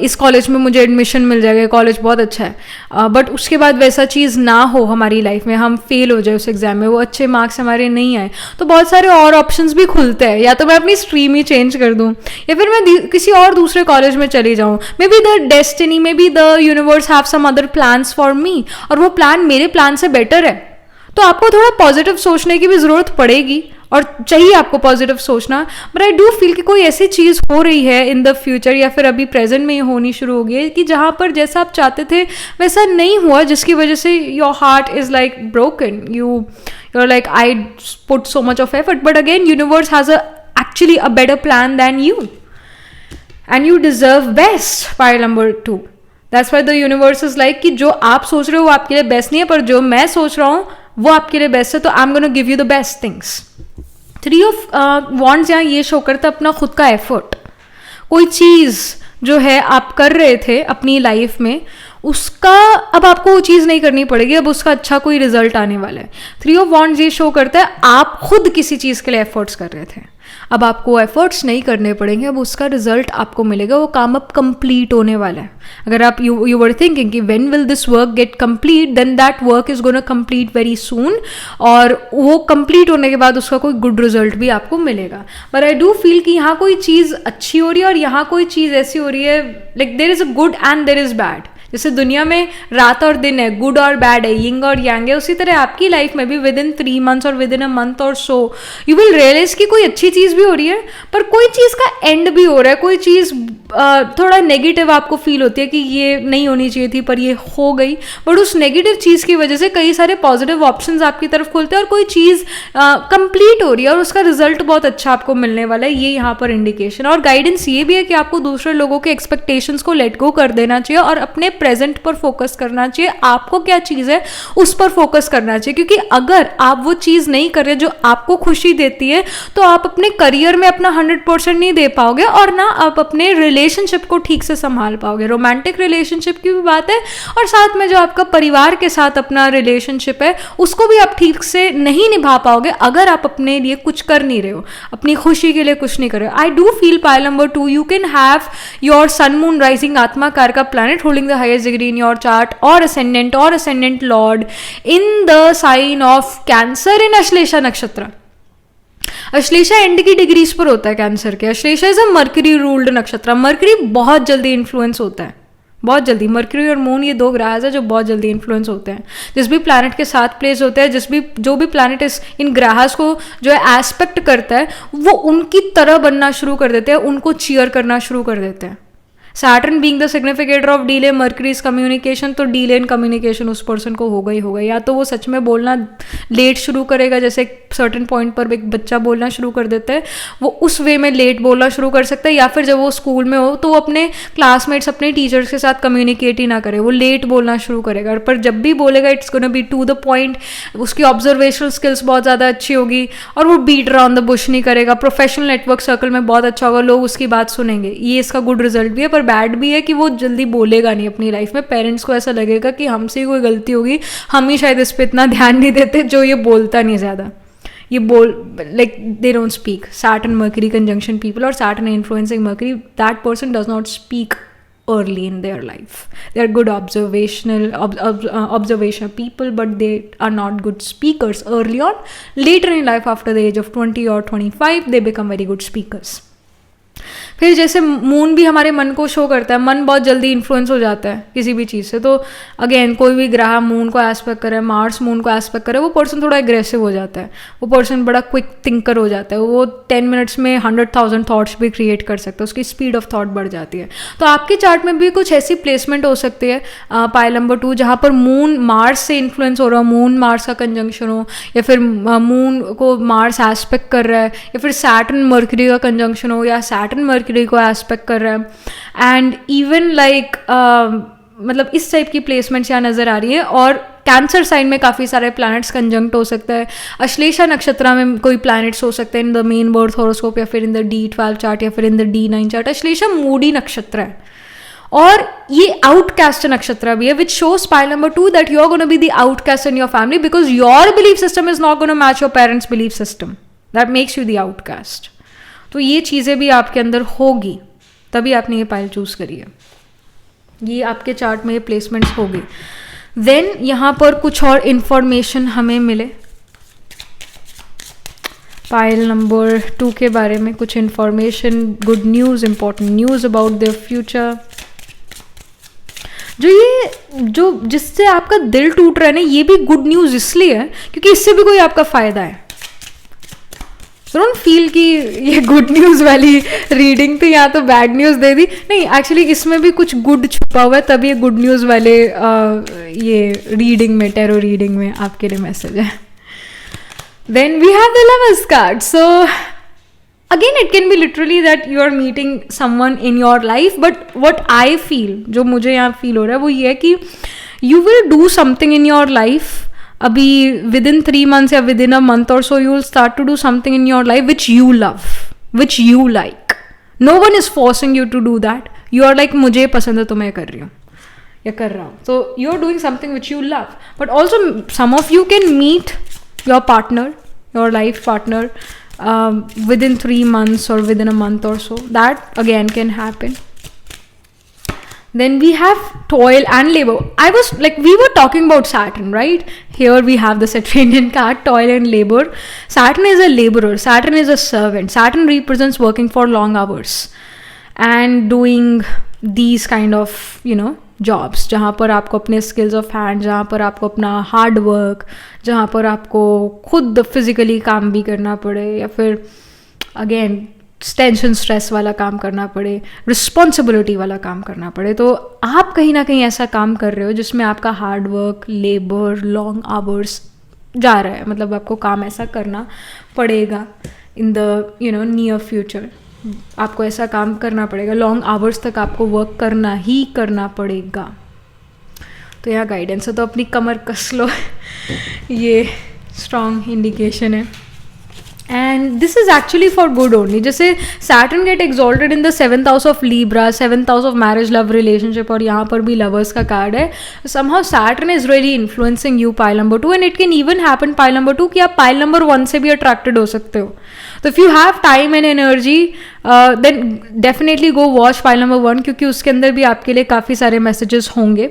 इस कॉलेज में मुझे एडमिशन मिल जाएगा, कॉलेज बहुत अच्छा है. बट उसके बाद वैसा चीज़ ना हो हमारी लाइफ में, हम फेल हो जाए उस एग्ज़ाम में, वो अच्छे मार्क्स हमारे नहीं आए, तो बहुत सारे और ऑप्शंस भी खुलते हैं. या तो मैं अपनी स्ट्रीम ही चेंज कर दूँ या फिर मैं किसी और दूसरे कॉलेज में चली जाऊँ. Maybe the destiny, maybe the universe have some other plans for me और वो प्लान मेरे प्लान से बेटर है. तो आपको थोड़ा पॉजिटिव सोचने की भी ज़रूरत पड़ेगी और चाहिए आपको पॉजिटिव सोचना. बट आई डू फील कि कोई ऐसी चीज़ हो रही है इन द फ्यूचर या फिर अभी प्रेजेंट में ही होनी शुरू हो गई है कि जहाँ पर जैसा आप चाहते थे वैसा नहीं हुआ, जिसकी वजह से your heart is like broken. You are like I put so much of effort but again universe has actually a better plan than you and you deserve best. Pile number 2, that's why the universe is like कि जो आप सोच रहे हो वो आपके लिए best नहीं है, पर जो मैं सोच रहा हूँ वो आपके लिए बेस्ट है, तो आई am gonna give you the best things. 3 of wands यहाँ ये शो करता है अपना खुद का एफर्ट. कोई चीज़ जो है आप कर रहे थे अपनी लाइफ में, उसका अब आपको वो चीज़ नहीं करनी पड़ेगी, अब उसका अच्छा कोई रिजल्ट आने वाला है. 3 ऑफ वॉन्ड्स ये शो करता है आप खुद किसी चीज़ के लिए एफर्ट्स कर रहे थे, अब आपको एफर्ट्स नहीं करने पड़ेंगे, अब उसका रिजल्ट आपको मिलेगा, वो काम अब कंप्लीट होने वाला है. अगर आप यू वर थिंकिंग कि when will this work get complete, then that work is gonna complete very soon और वो कंप्लीट होने के बाद उसका कोई गुड रिजल्ट भी आपको मिलेगा. बट आई डू फील कि यहाँ कोई चीज़ अच्छी हो रही है और यहाँ कोई चीज़ ऐसी हो रही है like there is a good and there is bad. जैसे दुनिया में रात और दिन है, गुड और बैड है, यिंग और यांग है, उसी तरह आपकी लाइफ में भी विद इन 3 months और विद इन अ मंथ और सो यू विल रियलाइज कि कोई अच्छी चीज़ भी हो रही है पर कोई चीज़ का एंड भी हो रहा है. कोई चीज़ थोड़ा नेगेटिव आपको फील होती है कि ये नहीं होनी चाहिए थी पर ये हो गई, बट उस नेगेटिव चीज़ की वजह से कई सारे पॉजिटिव ऑप्शंस आपकी तरफ खुलते हैं और कोई चीज़ कंप्लीट हो रही है और उसका रिजल्ट बहुत अच्छा आपको मिलने वाला है. ये यहाँ पर इंडिकेशन और गाइडेंस ये भी है कि आपको दूसरे लोगों के एक्सपेक्टेशंस को लेट गो कर देना चाहिए और अपने प्रेजेंट पर फोकस करना चाहिए. आपको क्या चीज़ है उस पर फोकस करना चाहिए, क्योंकि अगर आप वो चीज़ नहीं कर रहे जो आपको खुशी देती है तो आप अपने करियर में अपना 100% नहीं दे पाओगे और ना आप अपने रिलेशनशिप को ठीक से संभाल पाओगे. रोमांटिक रिलेशनशिप की भी बात है और साथ में जो आपका परिवार के साथ अपना रिलेशनशिप है उसको भी आप ठीक से नहीं निभा पाओगे अगर आप अपने लिए कुछ कर नहीं रहे हो, अपनी खुशी के लिए कुछ नहीं कर रहे हो. I do feel pile number 2 you can have your sun moon rising atmakaraka planet holding the highest degree in your chart or ascendant lord in the sign of Cancer in Ashlesha नक्षत्र. Ashlesha and की degrees पर होता है cancer के. Ashlesha is a mercury ruled नक्षत्र. Mercury बहुत जल्दी influence होता है, बहुत जल्दी. मर्करी और मून ये 2 ग्रह है जो बहुत जल्दी इन्फ्लुएंस होते हैं. जिस भी प्लैनेट के साथ प्लेस होते हैं, जो भी प्लैनेट इन ग्रहस को जो है एस्पेक्ट करता है वो उनकी तरह बनना शुरू कर देते हैं, उनको चीयर करना शुरू कर देते हैं. Saturn being the significator of delay, Mercury's communication, तो डीले इन कम्युनिकेशन उस पर्सन को होगा ही होगा. या तो वो सच में बोलना लेट शुरू करेगा, जैसे सर्टेन पॉइंट पर एक बच्चा बोलना शुरू कर देता है वो उस वे में लेट बोलना शुरू कर सकता है, या फिर जब वो स्कूल में हो तो वो अपने क्लासमेट्स अपने टीचर्स के साथ कम्युनिकेट ही ना करे, वो लेट बोलना शुरू करेगा. पर जब भी बोलेगा it's gonna be to the point. उसकी ऑब्जर्वेशनल स्किल्स बहुत ज़्यादा अच्छी होगी और वो बीट अराउंड द बुश नहीं करेगा. प्रोफेशनल नेटवर्क सर्कल में बहुत अच्छा होगा, लोग उसकी बात सुनेंगे. ये इसका गुड रिजल्ट भी है. पर बैड भी है कि वो जल्दी बोलेगा नहीं अपनी लाइफ में. पेरेंट्स को ऐसा लगेगा कि हमसे ही कोई गलती होगी, हम ही शायद इस पर इतना ध्यान नहीं देते, जो ये बोलता नहीं ज़्यादा. ये बोल like they don't speak. Saturn Mercury conjunction people or Saturn influencing Mercury, that person does not speak early in their life. They are good observational people, but they are not good speakers early on. Later in life, after the age of 20 or 25, they become very good speakers. फिर जैसे moon भी हमारे मन को show करता है, मन बहुत जल्दी इन्फ्लुएंस हो जाता है किसी भी चीज़ से। तो अगेन कोई भी ग्रह मून को एस्पेक्ट करे, मार्स मून को एस्पेक्ट करे, वो पर्सन थोड़ा एग्रेसिव हो जाता है, वो पर्सन बड़ा क्विक थिंकर हो जाता है, वो 10 मिनट्स में 100,000 थॉट्स भी क्रिएट कर सकता है, उसकी स्पीड ऑफ थॉट बढ़ जाती है। तो आपके चार्ट में भी कुछ ऐसी प्लेसमेंट हो सकती है पाइल नंबर 2 जहाँ पर मून मार्स से इन्फ्लुएंस हो रहा हो, मून मार्स का कंजंक्शन हो, या फिर मून को मार्स एस्पेक्ट कर रहा है, या फिर सैटर्न मर्करी का कंजंक्शन हो, या सैटर्न मर्करी को एस्पेक्ट कर रहा है। एंड इवन लाइक मतलब इस टाइप की प्लेसमेंट्स यहाँ नज़र आ रही है। और कैंसर साइन में काफ़ी सारे प्लैनेट्स कंजंक्ट हो सकता है। अश्लेषा नक्षत्र में कोई प्लैनेट्स हो सकते हैं in the main birth horoscope, या फिर इन द D12 चार्ट, या फिर in the D9 chart. Ashlesha moody नक्षत्र है और ये आउटकास्ट नक्षत्र भी है, which shows pile number 2 that you are gonna be the outcast in your family because your belief system is not gonna match your parents belief system, that makes you the outcast. तो ये चीज़ें भी आपके अंदर होगी, तभी आपने ये पाइल चूज करी है, ये आपके चार्ट में ये प्लेसमेंट्स होगी। देन यहाँ पर कुछ और इन्फॉर्मेशन हमें मिले पाइल नंबर 2 के बारे में, कुछ information, good news, important news about their future. जो जिससे आपका दिल टूट रहा है ना, ये भी गुड न्यूज़ इसलिए है क्योंकि इससे भी कोई आपका फ़ायदा है। डोंट फील कि ये गुड न्यूज़ वाली रीडिंग थी, यहाँ तो बैड न्यूज़ दे दी, नहीं, एक्चुअली इसमें भी कुछ गुड छुपा हुआ है, तभी ये गुड न्यूज़ वाले ये रीडिंग में, टैरो रीडिंग में आपके लिए मैसेज है। Then we have the lovers card. So again it can be literally that you are meeting someone in your life, but what I feel, जो मुझे यहाँ फील हो रहा है वो ये है कि you will do something in your life अभी विद इन 3 months या विद इन अ मंथ और so you will start to do something in your life which you love, which you like. No one is forcing you to do that, you are like मुझे पसंद है तो मैं कर रही हूँ या कर रहा हूँ, so you are doing something which you love. But also some of you can meet your partner, your life partner within 3 months or within a month or so, that again can happen. Then we have toil and labor. I was like, we were talking about Saturn, right? Here we have the Saturnian card, toil and labor. Saturn is a laborer, Saturn is a servant, Saturn represents working for long hours and doing these kind of, you know, jobs जहाँ पर आपको अपने skills of hand, जहाँ पर आपको अपना hard work, जहाँ पर आपको खुद फिजिकली काम भी करना पड़े, या फिर अगेन टेंशन स्ट्रेस वाला काम करना पड़े, रिस्पॉन्सिबिलिटी वाला काम करना पड़े। तो आप कहीं ना कहीं ऐसा काम कर रहे हो जिसमें आपका hard work, labour, long hours जा रहा है, मतलब आपको काम ऐसा करना पड़ेगा इन द नियर फ्यूचर। आपको ऐसा काम करना पड़ेगा, लॉन्ग आवर्स तक आपको वर्क करना ही करना पड़ेगा। तो यहाँ गाइडेंस है, तो अपनी कमर कस लो ये स्ट्रॉन्ग इंडिकेशन है। And this is actually for good only. जैसे Saturn get exalted in the 7th house of Libra, 7th house of marriage, love, relationship, और यहाँ पर भी लवर्स का कार्ड है। Somehow Saturn is really influencing you pile number 2, and it can even happen pile number 2 कि आप pile number 1 से भी अट्रैक्टेड हो सकते हो। तो if you have time and energy then definitely go watch pile number 1, क्योंकि उसके अंदर भी आपके लिए काफ़ी सारे मैसेजेस होंगे।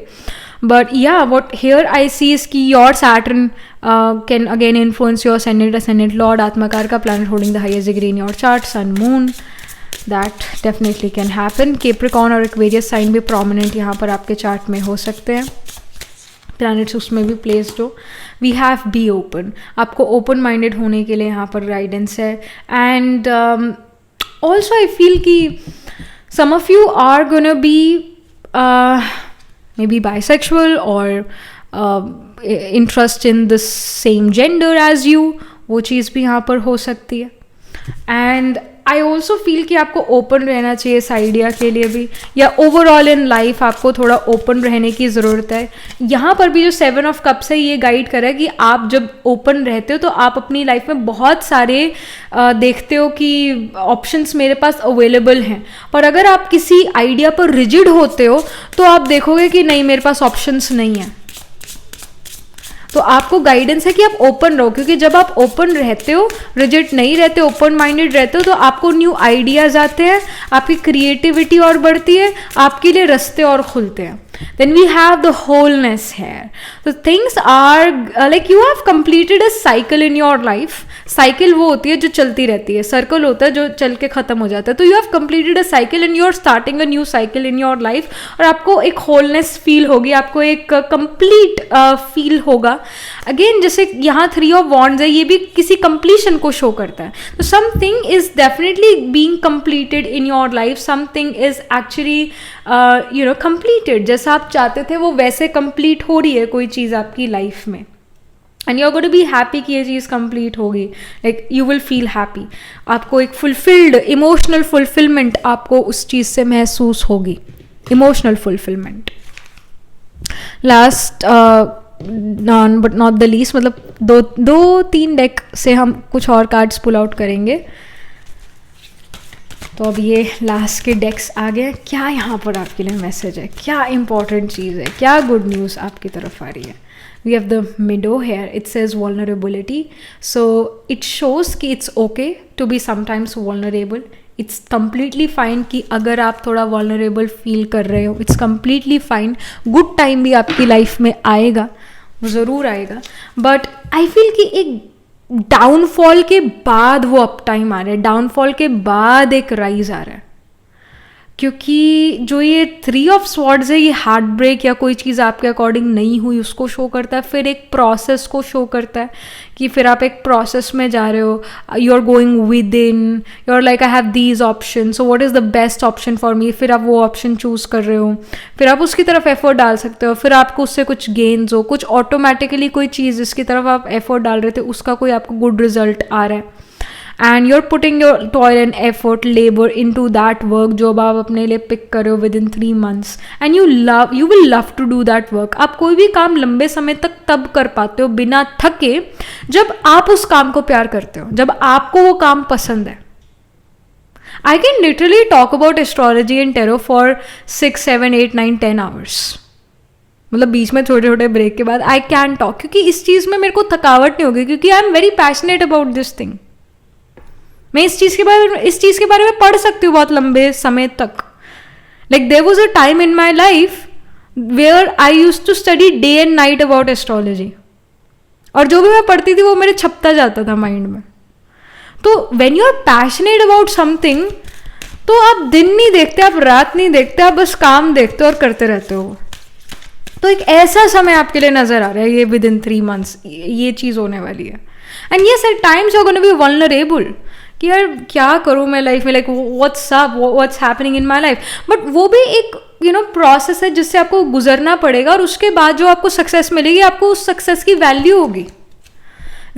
बट या what here I see is की your Saturn can again influence your ascendant lord, आत्माकार का planet holding the highest degree in your chart, Sun Moon, that definitely can happen. Capricorn और एक्वेरियस साइन भी prominent यहाँ पर आपके chart में हो सकते हैं, प्लैनेट्स उसमें भी प्लेस्ड हो। वी हैव बी ओपन, आपको ओपन माइंडेड होने के लिए यहाँ पर गाइडेंस है। एंड ऑल्सो आई फील कि some of you are gonna be maybe bisexual or interest in the same gender as you, वो चीज़ भी यहाँ पर हो सकती है। एंड आई ऑल्सो फील कि आपको ओपन रहना चाहिए इस आइडिया के लिए भी, या ओवरऑल इन लाइफ आपको थोड़ा ओपन रहने की ज़रूरत है। यहाँ पर भी जो 7 ऑफ कप्स है ये गाइड कर रहा है कि आप जब ओपन रहते हो तो आप अपनी लाइफ में बहुत सारे देखते हो कि ऑप्शंस मेरे पास अवेलेबल हैं, पर अगर आप किसी आइडिया पर रिजिड होते हो तो आप देखोगे कि नहीं, मेरे पास ऑप्शंस नहीं है। तो आपको गाइडेंस है कि आप ओपन रहो, क्योंकि जब आप ओपन रहते हो, रिजिड नहीं रहते, ओपन माइंडेड रहते हो, तो आपको न्यू आइडियाज आते हैं, आपकी क्रिएटिविटी और बढ़ती है, आपके लिए रास्ते और खुलते हैं। Then we have the wholeness here. So things are like you have completed a cycle in your life. Cycle वो होती है जो चलती रहती है, सर्कल होता है जो चल के ख़त्म हो जाता है. तो you have completed a cycle and you are starting a new cycle in your life. और आपको एक होलनेस फील होगी, आपको एक कंप्लीट फील होगा. अगेन जैसे यहाँ 3 ऑफ वॉन्ड्स है, ये भी किसी कंप्लीशन को शो करता है. तो something is definitely being completed in your life, something is actually completed. जैसा आप चाहते थे वो वैसे कंप्लीट हो रही है कोई चीज़ आपकी लाइफ में. And you are going to be happy कि ये चीज़ कंप्लीट होगी. Like you will feel happy. आपको एक फुलफिल्ड इमोशनल फुलफिलमेंट आपको उस चीज़ से महसूस होगी, emotional fulfilment. Last non but not the least, मतलब 2-3 डेक से हम कुछ और कार्ड्स पुल आउट करेंगे. तो अब ये लास्ट के डेक्स आ गए. क्या यहाँ पर आपके लिए मैसेज है, क्या इंपॉर्टेंट चीज़ है, क्या गुड न्यूज़ आपकी तरफ आ रही है. We have the middle here. It says vulnerability. So it shows कि it's okay to be sometimes vulnerable. It's completely fine कि अगर आप थोड़ा vulnerable feel कर रहे हो, it's completely fine. Good time भी आपकी life में आएगा, वो ज़रूर आएगा. But I feel कि एक डाउनफॉल के बाद वो अप टाइम आ रहा है, डाउनफॉल के बाद एक राइज आ रहा है. क्योंकि जो ये 3 ऑफ स्वॉर्ड्स है, ये हार्ट ब्रेक या कोई चीज़ आपके अकॉर्डिंग नहीं हुई उसको शो करता है. फिर एक प्रोसेस को शो करता है कि फिर आप एक प्रोसेस में जा रहे हो. You are going within, you are like I have these option, so what is the best option for me. फिर आप वो ऑप्शन चूज़ कर रहे हो, फिर आप उसकी तरफ एफर्ट डाल सकते हो. फिर आपको उससे कुछ गेन्स हो, कुछ ऑटोमेटिकली कोई चीज़ जिसकी तरफ आप एफर्ट डाल रहे थे उसका कोई आपको गुड रिजल्ट आ रहा है. And you are putting your toil and effort labour into that work जो अब आप अपने लिए पिक करो within 3 months. And you will love to do that work. आप कोई भी काम लंबे समय तक तब कर पाते हो बिना थके जब आप उस काम को प्यार करते हो, जब आपको वो काम पसंद है. I can literally talk about astrology and tarot for 6, 7, 8, 9, 10 hours. मतलब बीच में छोटे छोटे ब्रेक के बाद आई कैन टॉक, क्योंकि इस चीज़ में मेरे को थकावट नहीं होगी, क्योंकि I am very passionate about this thing. मैं इस चीज़ के बारे में पढ़ सकती हूँ बहुत लंबे समय तक. Like there was a time in my life where I used to study day and night about astrology, और जो भी मैं पढ़ती थी वो मेरे छपता जाता था माइंड में. तो when you are passionate about something, तो आप दिन नहीं देखते, आप रात नहीं देखते, आप बस काम देखते हो और करते रहते हो. तो एक ऐसा समय आपके लिए नजर आ रहा है ये विद इन 3 months ये चीज़ होने वाली है. And yes at times you are gonna be vulnerable कि यार क्या करूँ मैं लाइफ में, like what's up, what's happening in my life. But वो भी एक प्रोसेस है जिससे आपको गुजरना पड़ेगा, और उसके बाद जो आपको सक्सेस मिलेगी, आपको उस सक्सेस की वैल्यू होगी.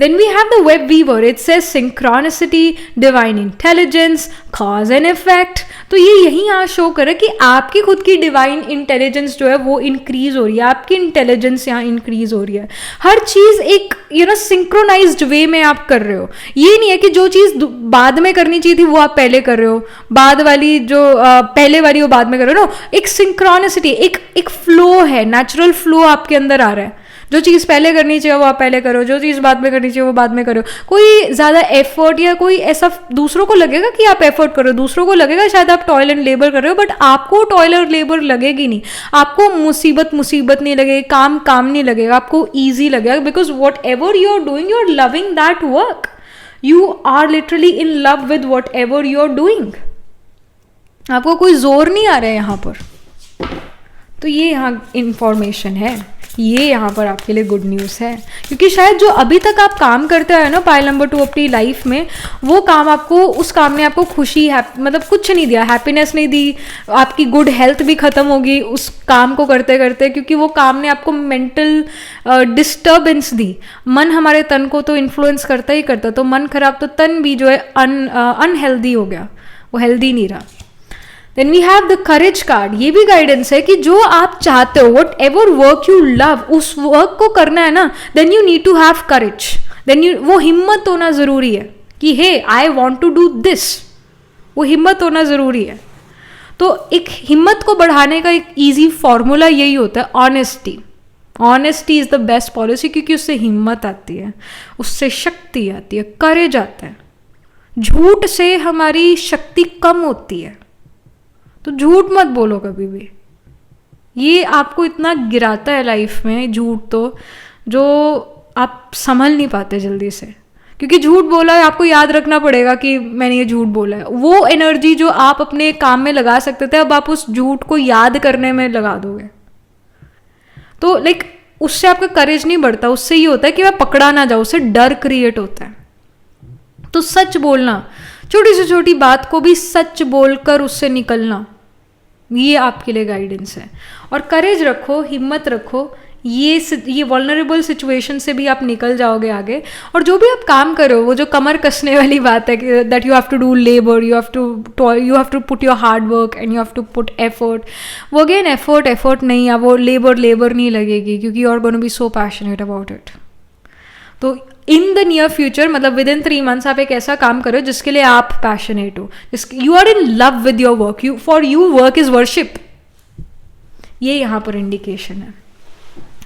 Then we have the web weaver. It says synchronicity, divine intelligence, cause and effect. तो ये यही यहाँ शो करे कि आपकी खुद की डिवाइन इंटेलिजेंस जो है वो इंक्रीज हो रही है, आपकी इंटेलिजेंस यहाँ इंक्रीज हो रही है. हर चीज़ एक सिंक्रोनाइज्ड वे में आप कर रहे हो. ये नहीं है कि जो चीज़ बाद में करनी चाहिए थी वो आप पहले कर रहे हो, बाद वाली जो पहले वाली वो बाद में कर रहे हो. एक सिंक्रोनिसिटी, एक फ्लो है, नेचुरल फ्लो आपके अंदर आ रहा है. जो चीज़ पहले करनी चाहिए वो आप पहले करो, जो चीज़ बाद में करनी चाहिए वो बाद में करो. कोई ज़्यादा एफर्ट या कोई ऐसा दूसरों को लगेगा कि आप एफर्ट करो, दूसरों को लगेगा शायद आप टॉयल एंड लेबर कर रहे हो, बट आपको टॉयल और लेबर लगेगी नहीं. आपको मुसीबत नहीं लगेगी, काम नहीं लगेगा, आपको ईजी लगेगा. Because whatever you are doing, you are loving that work. You are literally in love with whatever you are doing. आपको कोई जोर नहीं आ रहा है यहाँ पर. तो ये यहाँ इंफॉर्मेशन है, ये यहाँ पर आपके लिए गुड न्यूज़ है. क्योंकि शायद जो अभी तक आप काम करते हैं ना पाइल नंबर 2 अपनी लाइफ में, वो काम आपको, उस काम ने आपको खुशी मतलब कुछ नहीं दिया, हैप्पीनेस नहीं दी. आपकी गुड हेल्थ भी ख़त्म होगी उस काम को करते करते, क्योंकि वो काम ने आपको मेंटल डिस्टर्बेंस दी. मन हमारे तन को तो इन्फ्लुएंस करता ही करता, तो मन खराब तो तन भी जो है अनहेल्दी हो गया, वो हेल्दी नहीं रहा. Then we have the courage card. ये भी गाइडेंस है कि जो आप चाहते हो, whatever work you love, उस वर्क को करना है ना, then you need to have courage. Then वो हिम्मत होना ज़रूरी है कि hey I want to do this. वो हिम्मत होना ज़रूरी है. तो एक हिम्मत को बढ़ाने का एक ईजी फॉर्मूला यही होता है, honesty. Honesty is the best policy, क्योंकि उससे हिम्मत आती है, उससे शक्ति आती है, करेज आता है. झूठ से हमारी शक्ति कम होती है, तो झूठ मत बोलो कभी भी. ये आपको इतना गिराता है लाइफ में झूठ, तो जो आप संभल नहीं पाते जल्दी से, क्योंकि झूठ बोला है आपको याद रखना पड़ेगा कि मैंने ये झूठ बोला है। वो एनर्जी जो आप अपने काम में लगा सकते थे, अब आप उस झूठ को याद करने में लगा दोगे, तो लाइक उससे आपका करेज नहीं बढ़ता, उससे ये होता है कि मैं पकड़ा ना जाऊँ, उससे डर क्रिएट होता है। तो सच बोलना, छोटी से छोटी बात को भी सच बोलकर उससे निकलना, ये आपके लिए गाइडेंस है। और करेज रखो, हिम्मत रखो, ये वल्नरेबल सिचुएशन से भी आप निकल जाओगे आगे। और जो भी आप काम करो, वो जो कमर कसने वाली बात है कि that you have to do labour, you have to put your hard work and you have to put effort, वो अगेन एफर्ट नहीं है, वो लेबर नहीं लगेगी, क्योंकि you are gonna be so passionate about it. तो इन द नियर फ्यूचर, मतलब within 3 months आप एक ऐसा काम करो जिसके लिए आप पैशनेट हो, you are in love with your work, for you work is worship, ये यहाँ पर इंडिकेशन है।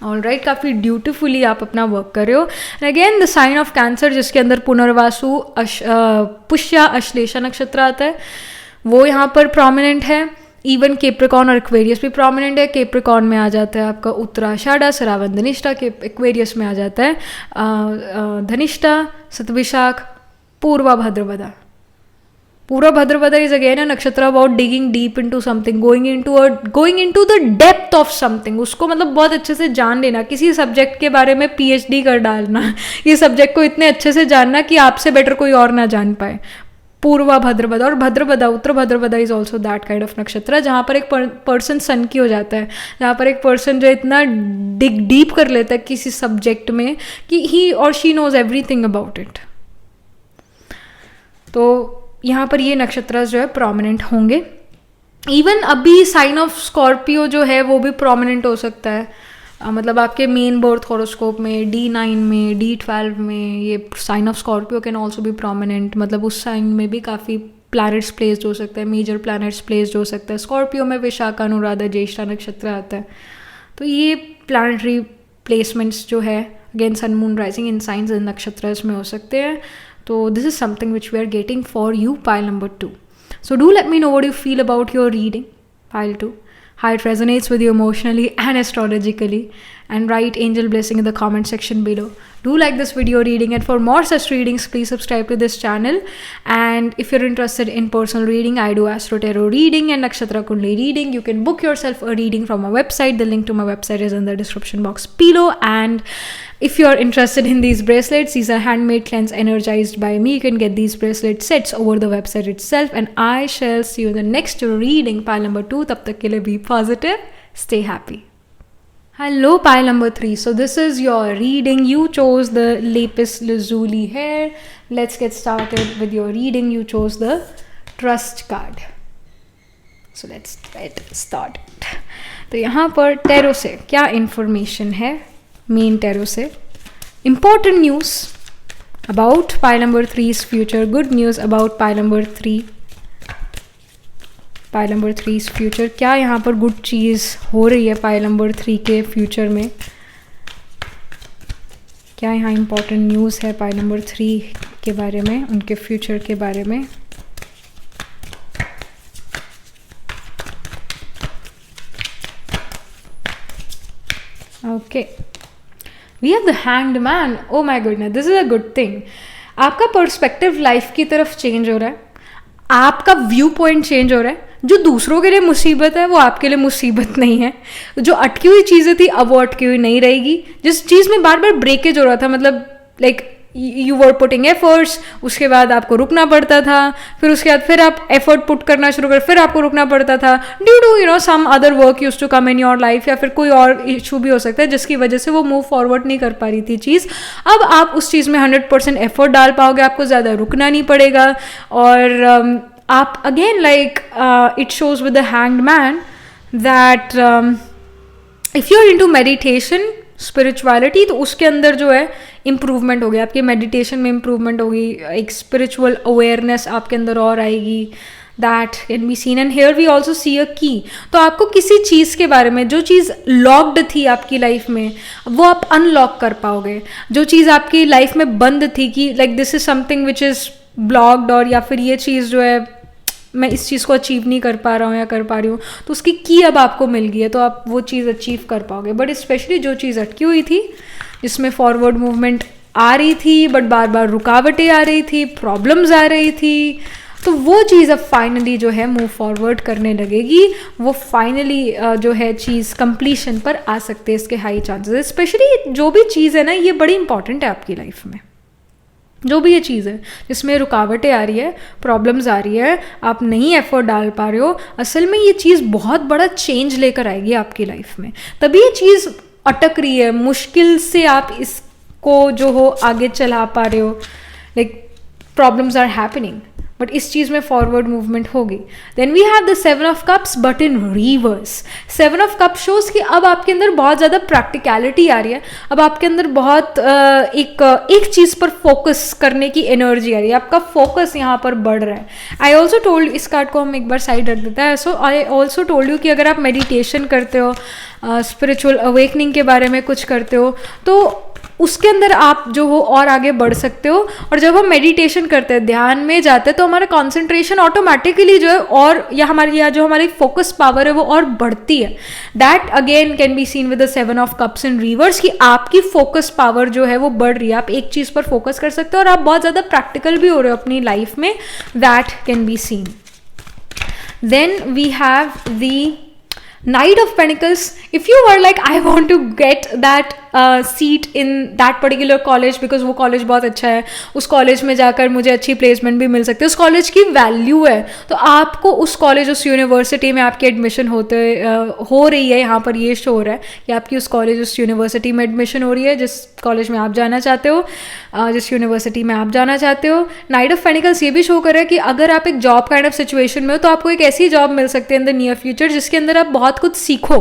ऑल राइट, काफ़ी ड्यूटीफुली आप अपना वर्क कर रहे हो। Again the sign of Cancer, जिसके अंदर पुनर्वासु पुष्या अश्लेषा नक्षत्र आता है, वो यहाँ पर प्रोमिनेंट है। इवन केप्रिकॉन और एक्वेरियस भी प्रोमिनेंट है। केप्रिकॉन में आ जाता है आपका उत्तराषाढ़ा, श्रावण, धनिष्ठा। एक्वेरियस में आ जाता है धनिष्ठा, सतविशाख, पूर्वा भाद्रपदा। पूर्वा भाद्रपदा इज अगेन अ नक्षत्र about digging deep into something, going into the depth of something. उसको मतलब बहुत अच्छे से जान लेना, किसी सब्जेक्ट के बारे में PhD कर डालना, ये सब्जेक्ट को इतने अच्छे से जानना कि आपसे बेटर कोई और ना जान पाए। पूर्वा भाद्रपदा और Bhadrapada, Uttara Bhadrapada is also that kind of nakshatra, जहाँ पर एक पर्सन सन की हो जाता है, जहाँ पर एक पर्सन जो इतना डिग डीप कर लेता है किसी सब्जेक्ट में कि ही और she knows everything about it. तो यहाँ पर ये नक्षत्र जो है प्रोमिनेंट होंगे। इवन अभी साइन ऑफ स्कॉर्पियो जो है वो भी प्रोमिनेंट हो सकता है, मतलब आपके मेन बर्थ हॉरोस्कोप में D9 में, D12 में ये sign of Scorpio can also भी प्रोमिनेंट, मतलब उस साइन में भी काफ़ी प्लैनेट्स प्लेस्ड हो सकते हैं, मेजर प्लैनेट्स प्लेस्ड हो सकता है। स्कॉर्पियो में विशाखा, अनुराधा, ज्येष्ठा नक्षत्र आता है। तो ये प्लैनेटरी प्लेसमेंट्स जो है again Sun moon rising in signs in nakshatra में हो सकते हैं। तो this is something which we are getting for you, pile number 2. So do let me know what you feel about your reading, pile 2, how it resonates with you emotionally and astrologically, and write angel blessing in the comment section below. Do like this video reading, and for more such readings please subscribe to this channel. And if you're interested in personal reading, I do Astro Tarot reading and Nakshatra Kundli reading. You can book yourself a reading from my website. The link to my website is in the description box below. And if you're interested in these bracelets, these are handmade, cleansed, energized by me. You can get these bracelet sets over the website itself. And I shall see you in the next reading, pile number 2. Tab tak ke liye be positive, stay happy. Hello, pile number 3. So this is your reading. You chose the lapis lazuli here. Let's get started with your reading. You chose the trust card. So let's get started. तो यहाँ पर tarot से क्या information है, main tarot से important news about pile number 3's future, good news about pile number 3, pile number 3's future। क्या यहाँ पर गुड चीज़ हो रही है pile number 3 के फ्यूचर में, क्या यहाँ important न्यूज़ है pile number 3 के बारे में, उनके फ्यूचर के बारे में। Okay, we have the hanged man. Oh my goodness, this is a good thing. आपका पर्सपेक्टिव लाइफ की तरफ चेंज हो रहा है, आपका व्यू पॉइंट चेंज हो रहा है। जो दूसरों के लिए मुसीबत है वो आपके लिए मुसीबत नहीं है। जो अटकी हुई चीज़ें थी अब वो अटकी हुई नहीं रहेगी। जिस चीज़ में बार बार ब्रेकेज हो रहा था, मतलब like you were putting efforts, उसके बाद आपको रुकना पड़ता था, फिर उसके बाद फिर आप एफर्ट पुट करना शुरू कर, फिर आपको रुकना पड़ता था due to no some other work use to come in your life, या फिर कोई और इशू भी हो सकता है जिसकी वजह से वो मूव फॉरवर्ड नहीं कर पा रही थी चीज़। अब आप उस चीज़ में 100% एफर्ट डाल पाओगे, आपको ज़्यादा रुकना नहीं पड़ेगा। और आप again like it shows with the hanged man that if you are into meditation, spirituality, तो उसके अंदर जो है इम्प्रूवमेंट होगी, आपके मेडिटेशन में इम्प्रूवमेंट होगी, एक स्पिरिचुअल अवेयरनेस आपके अंदर और आएगी। That can be seen and here we also see a key. तो आपको किसी चीज़ के बारे में, जो चीज़ लॉक्ड थी आपकी लाइफ में, वो आप अनलॉक कर पाओगे। जो चीज़ आपकी लाइफ में बंद थी कि like this is something which is blocked, और या फिर ये चीज़ जो है मैं इस चीज़ को अचीव नहीं कर पा रहा हूँ या कर पा रही हूँ, तो उसकी की अब आपको मिल गई है, तो आप वो चीज़ अचीव कर पाओगे। बट स्पेशली जो चीज़ अटकी हुई थी, जिसमें फॉरवर्ड मूवमेंट आ रही थी बट बार बार रुकावटें आ रही थी, प्रॉब्लम्स आ रही थी, तो वो चीज़ अब फाइनली जो है मूव फॉरवर्ड करने लगेगी। वो फाइनली जो है चीज़ कंप्लीशन पर आ सकते हैं, इसके हाई चांसेस। स्पेशली जो भी चीज़ है ना, ये बड़ी इंपॉर्टेंट है आपकी लाइफ में। जो भी ये चीज़ है जिसमें रुकावटें आ रही है, प्रॉब्लम्स आ रही है, आप नहीं एफर्ट डाल पा रहे हो, असल में ये चीज़ बहुत बड़ा चेंज लेकर आएगी आपकी लाइफ में। तभी ये चीज़ अटक रही है, मुश्किल से आप इसको जो हो आगे चला पा रहे हो, like problems are happening, but इस चीज़ में फॉरवर्ड मूवमेंट होगी। Then we have the 7 of cups but in reverse. 7 of cup shows कि अब आपके अंदर बहुत ज़्यादा प्रैक्टिकलिटी आ रही है, अब आपके अंदर बहुत एक चीज़ पर फोकस करने की एनर्जी आ रही है, आपका फोकस यहाँ पर बढ़ रहा है। आई ऑल्सो टोल्ड, इस कार्ड को हम एक बार साइड रख देते हैं। सो आई ऑल्सो टोल्ड यू कि अगर आप मेडिटेशन करते हो, स्पिरिचुअल अवेकनिंग के बारे में कुछ करते हो, तो उसके अंदर आप जो हो और आगे बढ़ सकते हो। और जब हम मेडिटेशन करते हैं, ध्यान में जाते हैं, तो हमारा कंसंट्रेशन ऑटोमेटिकली जो है और या जो हमारी फोकस पावर है वो और बढ़ती है। That again can be seen with the 7 of cups in reverse कि आपकी फोकस पावर जो है वो बढ़ रही है, आप एक चीज़ पर फोकस कर सकते हो और आप बहुत ज़्यादा प्रैक्टिकल भी हो रहे हो अपनी लाइफ में। That can be seen. Then we have the Knight of Pentacles. If you were like, I want to get that seat in that particular college because वो कॉलेज बहुत अच्छा है, उस कॉलेज में जाकर मुझे अच्छी प्लेसमेंट भी मिल सकती है, उस कॉलेज की वैल्यू है, तो आपको उस कॉलेज, उस यूनिवर्सिटी में आपकी एडमिशन हो रही है। यहाँ पर ये शो हो रहा है कि आपकी उस कॉलेज, उस यूनिवर्सिटी में एडमिशन हो रही है जिस कॉलेज में आप जाना चाहते हो, जिस यूनिवर्सिटी में आप जाना चाहते हो। नाइट ऑफ पेनिकल्स ये भी शो कर रहा है कि अगर आप एक जॉब काइंड ऑफ सिचुएशन में हो, तो आपको एक ऐसी जॉब मिल सकती है इन द नियर फ्यूचर जिसके अंदर आप बहुत कुछ सीखो,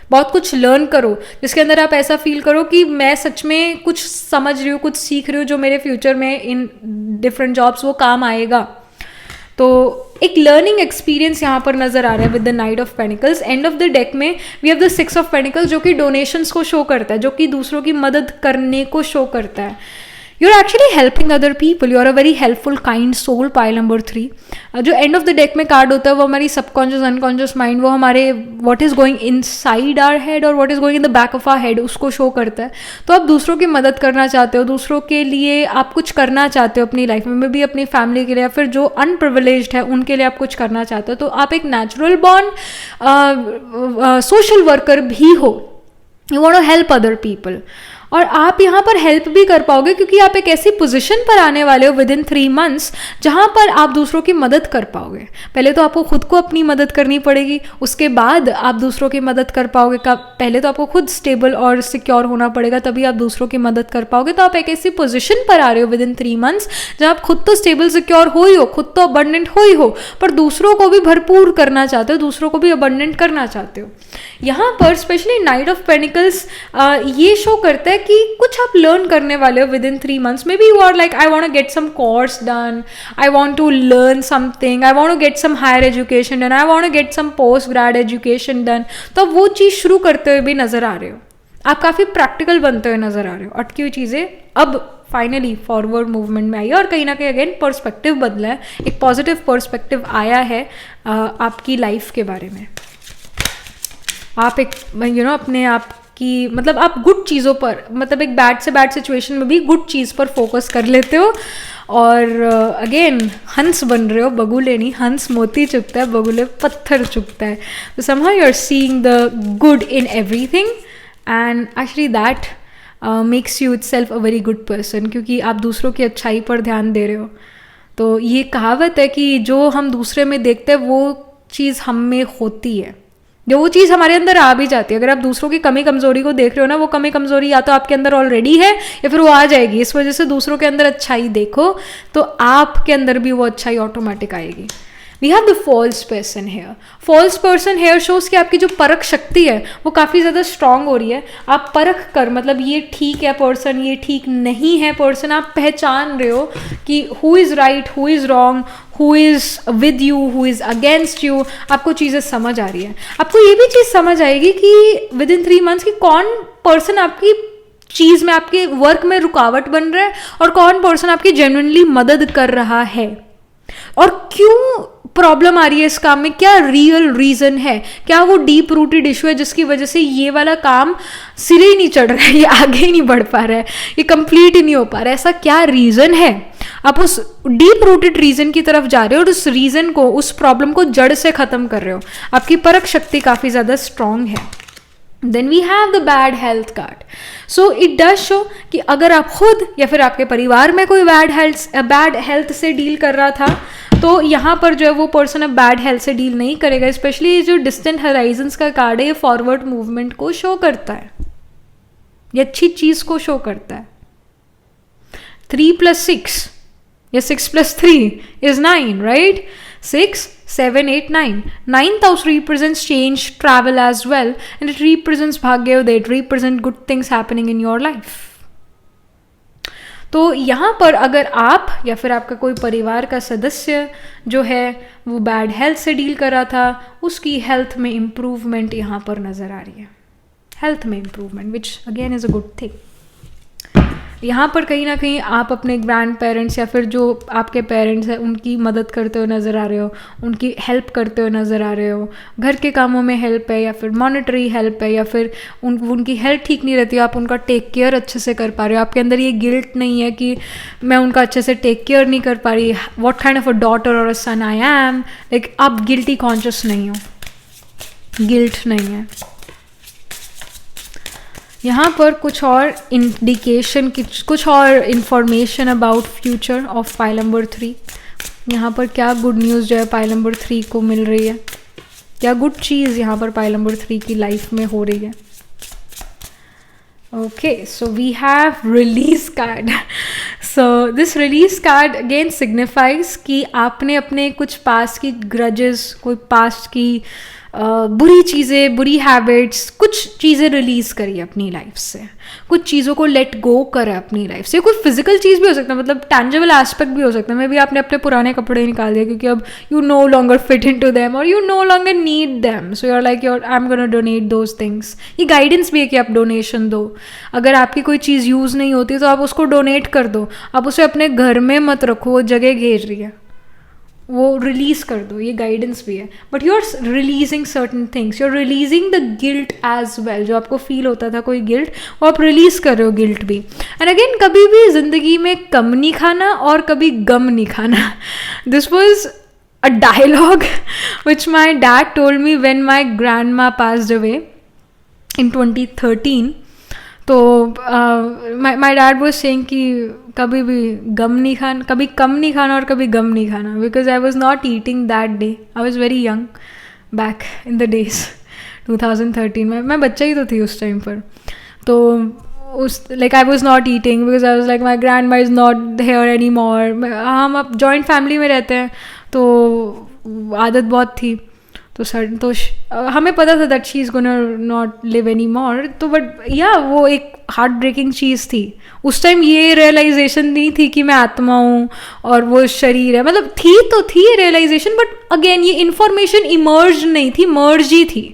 बहुत कुछ लर्न करो, जिसके अंदर आप ऐसा फील करो कि मैं सच में कुछ समझ रही हूँ, कुछ सीख रही हूँ जो मेरे फ्यूचर में इन डिफरेंट जॉब्स वो काम आएगा। तो एक लर्निंग एक्सपीरियंस यहाँ पर नजर आ रहा है with the knight of pentacles. End of the deck में we have the 6 of pentacles जो कि डोनेशंस को शो करता है, जो कि दूसरों की मदद करने को शो करता है। You are actually helping other people, you are a very helpful kind soul. Pile number 3 जो एंड ऑफ द डेक में कार्ड होता है वो हमारी सबकॉन्शियस अनकॉन्शियस माइंड, वो हमारे what is going inside our head और what is going in the back of our head, उसको शो करता है। तो आप दूसरों की मदद करना चाहते हो, दूसरों के लिए आप कुछ करना चाहते हो अपनी लाइफ में, मे भी अपनी फैमिली के लिए या फिर जो अनप्रिविलेज्ड है उनके लिए आप कुछ करना चाहते हो। तो आप एक नेचुरल बॉर्न सोशल वर्कर भी हो, you want to help other people, और आप यहाँ पर हेल्प भी कर पाओगे क्योंकि आप एक ऐसी पोजीशन पर आने वाले हो विद इन 3 months जहाँ पर आप दूसरों की मदद कर पाओगे। पहले तो आपको खुद को अपनी मदद करनी पड़ेगी, उसके बाद आप दूसरों की मदद कर पाओगे। पहले तो आपको खुद स्टेबल और सिक्योर होना पड़ेगा, तभी आप दूसरों की मदद कर पाओगे। तो आप एक ऐसी पोजीशन पर आ रहे हो विद इन 3 months जहाँ आप खुद तो स्टेबल सिक्योर हो ही हो, खुद तो अबंडेंट हो ही हो, पर दूसरों को भी भरपूर करना चाहते हो, दूसरों को भी अबंडेंट करना चाहते हो। यहाँ पर स्पेशली नाइट ऑफ पेनिकल्स ये शो करता है कि कुछ आप लर्न करने वाले हो within 3 months। Maybe you are like, I want to get some course done, I want to learn something, I want to get some higher education done, I want to get some post grad education done. तो आप वो चीज़ शुरू करते हुए भी नजर आ रहे हो, आप काफ़ी प्रैक्टिकल बनते हुए नजर आ रहे हो। अटकी हुई चीज़ें अब फाइनली फॉरवर्ड मूवमेंट में आई है और कहीं ना कहीं अगेन पर्सपेक्टिव बदला है, एक पॉजिटिव पर्सपेक्टिव आया है आपकी लाइफ के बारे में। आप एक अपने आप की मतलब आप गुड चीज़ों पर, मतलब एक बैड से बैड सिचुएशन में भी गुड चीज़ पर फोकस कर लेते हो और अगेन हंस बन रहे हो। बगुले नहीं, हंस मोती चुगता है, बगुले पत्थर चुगता है। तो somehow you are seeing the good in everything and actually that makes you itself a very good person, क्योंकि आप दूसरों की अच्छाई पर ध्यान दे रहे हो। तो ये कहावत है कि जो हम दूसरे में देखते हैं वो चीज़ हम में होती है, जो वो चीज़ हमारे अंदर आ भी जाती है। अगर आप दूसरों की कमी कमजोरी को देख रहे हो ना, वो कमी कमजोरी या तो आपके अंदर ऑलरेडी है या फिर वो आ जाएगी। इस वजह से दूसरों के अंदर अच्छाई देखो तो आपके अंदर भी वो अच्छाई ऑटोमेटिक आएगी। We have the false person here. False person here shows कि आपकी जो परख शक्ति है वो काफ़ी ज़्यादा स्ट्रांग हो रही है। आप परख कर, मतलब ये ठीक है पर्सन, ये ठीक नहीं है पर्सन, आप पहचान रहे हो कि who is right, who is wrong, who is with you, who is against you. आपको चीज़ें समझ आ रही है। आपको ये भी चीज़ समझ आएगी कि विद इन 3 months कि कौन पर्सन आपकी चीज़ में, आपके वर्क में रुकावट बन रहा है और कौन पर्सन आपकी जेन्युइनली मदद कर रहा है और क्यों प्रॉब्लम आ रही है इस काम में, क्या रियल रीज़न है, क्या वो डीप रूटेड इशू है जिसकी वजह से ये वाला काम सिरे ही नहीं चढ़ रहा है, ये आगे ही नहीं बढ़ पा रहा है, ये कंप्लीट ही नहीं हो पा रहा है, ऐसा क्या रीज़न है। आप उस डीप रूटेड रीज़न की तरफ जा रहे हो और उस रीज़न को, उस प्रॉब्लम को जड़ से ख़त्म कर रहे हो, आपकी परख शक्ति काफ़ी ज़्यादा स्ट्रांग है। Then we have the bad health card. So it does show कि अगर आप खुद या फिर आपके परिवार में कोई बैड हेल्थ से डील कर रहा था, तो यहाँ पर जो है वो पर्सन अब बैड हेल्थ से डील नहीं करेगा। स्पेशली जो डिस्टेंट हराइजन्स का कार्ड है, ये फॉरवर्ड मूवमेंट को शो करता है, ये अच्छी चीज़ को शो करता है। 3+6 या 6+3 is 9, right? 6, 7, 8, 9. 9th house represents change, travel as well, and it represents Bhagyodaya. It represents good things happening in your life. तो यहाँ पर अगर आप या फिर आपका कोई परिवार का सदस्य जो है वो बैड हेल्थ से डील कर रहा था, उसकी हेल्थ में इम्प्रूवमेंट यहाँ पर नज़र आ रही है, हेल्थ में improvement, which again is a good thing. यहाँ पर कहीं ना कहीं आप अपने ग्रैंड पेरेंट्स या फिर जो आपके पेरेंट्स हैं उनकी मदद करते हुए नज़र आ रहे हो, उनकी हेल्प करते हुए नज़र आ रहे हो, घर के कामों में हेल्प है या फिर मॉनेटरी हेल्प है, या फिर उनकी हेल्थ ठीक नहीं रहती है, आप उनका टेक केयर अच्छे से कर पा रहे हो, आपके अंदर ये गिल्ट नहीं है कि मैं उनका अच्छे से टेक केयर नहीं कर पा रही, what kind of a daughter और अ सन आई एम, लाइक आप गिल्टी कॉन्शियस नहीं हो, गिल्ट नहीं है। यहाँ पर कुछ और इंडिकेशन की, कुछ और information about future of pile number 3। यहाँ पर क्या गुड न्यूज़ जो है पाइल नंबर 3 को मिल रही है, क्या गुड चीज़ यहाँ पर पाइल नंबर 3 की लाइफ में हो रही है। Okay, so we have release card. So this release card again signifies कि आपने अपने कुछ पास्ट की ग्रजेस, कोई पास्ट की बुरी चीज़ें, बुरी हैबिट्स, कुछ चीज़ें रिलीज़ करी अपनी लाइफ से, कुछ चीज़ों को लेट गो करें अपनी लाइफ से। कोई फिजिकल चीज़ भी हो सकता है, मतलब टैंजिबल एस्पेक्ट भी हो सकता है। मे भी आपने अपने पुराने कपड़े निकाल दिए क्योंकि अब you no longer fit into them और you no longer need them, so you are like I am gonna donate those things. ये गाइडेंस भी है कि आप डोनेशन दो। अगर आपकी कोई चीज़ यूज़ नहीं होती तो आप उसको डोनेट कर दो, आप उसे अपने घर में मत रखो, वो जगह घेर रही है, वो रिलीज कर दो, ये गाइडेंस भी है। But you are releasing certain things, you are releasing the guilt as well. जो आपको फील होता था कोई गिल्ट, वो आप रिलीज कर रहे हो गिल्ट भी। एंड अगेन कभी भी जिंदगी में कम नहीं खाना और कभी गम नहीं खाना। This was a dialogue which my dad told me when my grandma passed away in 2013। तो माई डैड वॉज सेइंग कि कभी भी गम नहीं खाना, कभी कम नहीं खाना और कभी गम नहीं खाना, because I was not eating that day. I was very young back in the days 2013 में, मैं बच्चा ही तो थी उस टाइम पर। तो उस like I was not eating because I was like my grand my is not here any more. हम अब जॉइंट फैमिली में रहते हैं तो आदत बहुत थी, तो हमें पता था that she is gonna not live any more. तो बट या वो एक हार्ट ब्रेकिंग चीज़ थी। उस टाइम ये रियलाइजेशन नहीं थी कि मैं आत्मा हूँ और वो शरीर है, मतलब थी तो थी रियलाइजेशन, बट अगेन ये इन्फॉर्मेशन इमर्ज नहीं थी, मर्ज ही थी।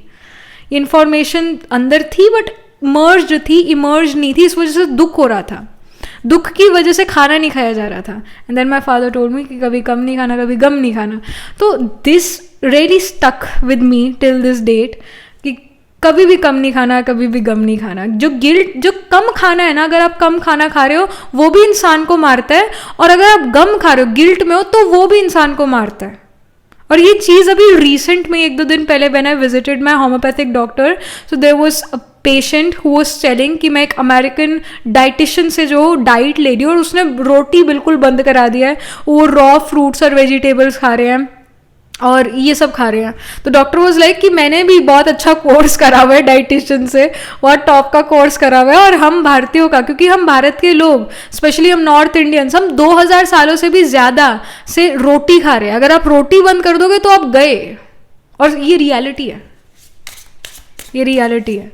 इन्फॉर्मेशन अंदर थी बट मर्ज थी, इमर्ज नहीं थी। इस वजह से दुख हो रहा था, दुख की वजह से खाना नहीं खाया जा रहा था। And then my father told me कि कभी कम नहीं खाना, कभी गम नहीं खाना। तो this really stuck with me till this date कि कभी भी कम नहीं खाना, कभी भी गम नहीं खाना। जो गिल्ट, जो कम खाना है ना, अगर आप कम खाना खा रहे हो वो भी इंसान को मारता है, और अगर आप गम खा रहे हो, गिल्ट में हो, तो वो भी इंसान को मारता है। और ये चीज़ अभी रिसेंट में 1-2 दिन पहले when I visited my homeopathic doctor, so there was a patient who was telling कि मैं एक अमेरिकन डाइटिशियन से जो डाइट ले रही हूँ और उसने रोटी बिल्कुल बंद करा दिया है, वो रॉ फ्रूट्स और वेजिटेबल्स खा रहे हैं और ये सब खा रहे हैं। तो डॉक्टर वाज लाइक कि मैंने भी बहुत अच्छा कोर्स करा हुआ है डाइटिशियन से, बहुत टॉप का कोर्स करा हुआ है, और हम भारतीयों का, क्योंकि हम भारत के लोग, स्पेशली हम नॉर्थ इंडियंस, हम 2000 सालों से भी ज़्यादा से रोटी खा रहे हैं। अगर आप रोटी बंद कर दोगे तो आप गए, और ये रियलिटी है, ये रियलिटी है।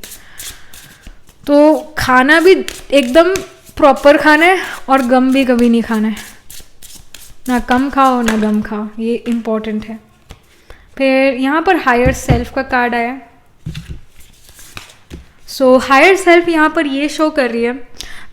तो खाना भी एकदम प्रॉपर खाना है और गम भी कभी नहीं खाना है, ना कम खाओ ना गम खाओ, ये इम्पॉर्टेंट है। फिर यहाँ पर हायर सेल्फ का कार्ड आया। सो हायर सेल्फ यहाँ पर ये शो कर रही है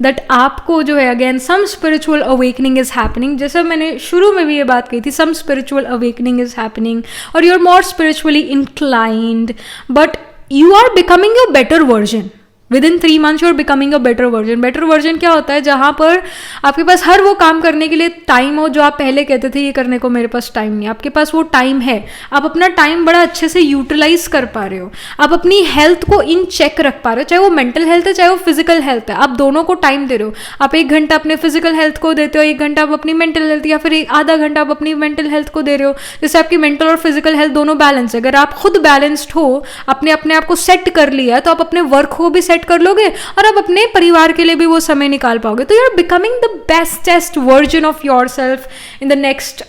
दैट आपको जो है again some spiritual awakening is happening. जैसे मैंने शुरू में भी ये बात कही थी, some spiritual awakening is happening और you are more spiritually inclined, but you are becoming your better version. Within 3 months you are becoming a better version. Better version क्या होता है? जहाँ पर आपके पास हर वो काम करने के लिए टाइम हो जो आप पहले कहते थे ये करने को मेरे पास टाइम नहीं. आपके पास वो टाइम है, आप अपना टाइम बड़ा अच्छे से यूटिलाइज कर पा रहे हो, आप अपनी हेल्थ को इन चेक रख पा रहे हो, चाहे वो मेंटल हेल्थ है चाहे वो फिजिकल हेल्थ है. आप दोनों को टाइम दे रहे हो. आप 1 घंटा अपने फिजिकल हेल्थ को देते हो, 1 घंटा आप अपनी मेंटल हेल्थ, या फिर आधा घंटा आप अपनी मेंटल हेल्थ को दे रहे हो. जैसे आपकी मेंटल और फिजिकल हेल्थ दोनों बैलेंस है. अगर आप खुद बैलेंस्ड हो, आपने अपने आप को सेट कर लिया, तो आप अपने वर्क को भी सेट कर लोगे और आप अपने परिवार के लिए भी वो समय निकाल पाओगे. तो you are becoming the bestest version of yourself in the next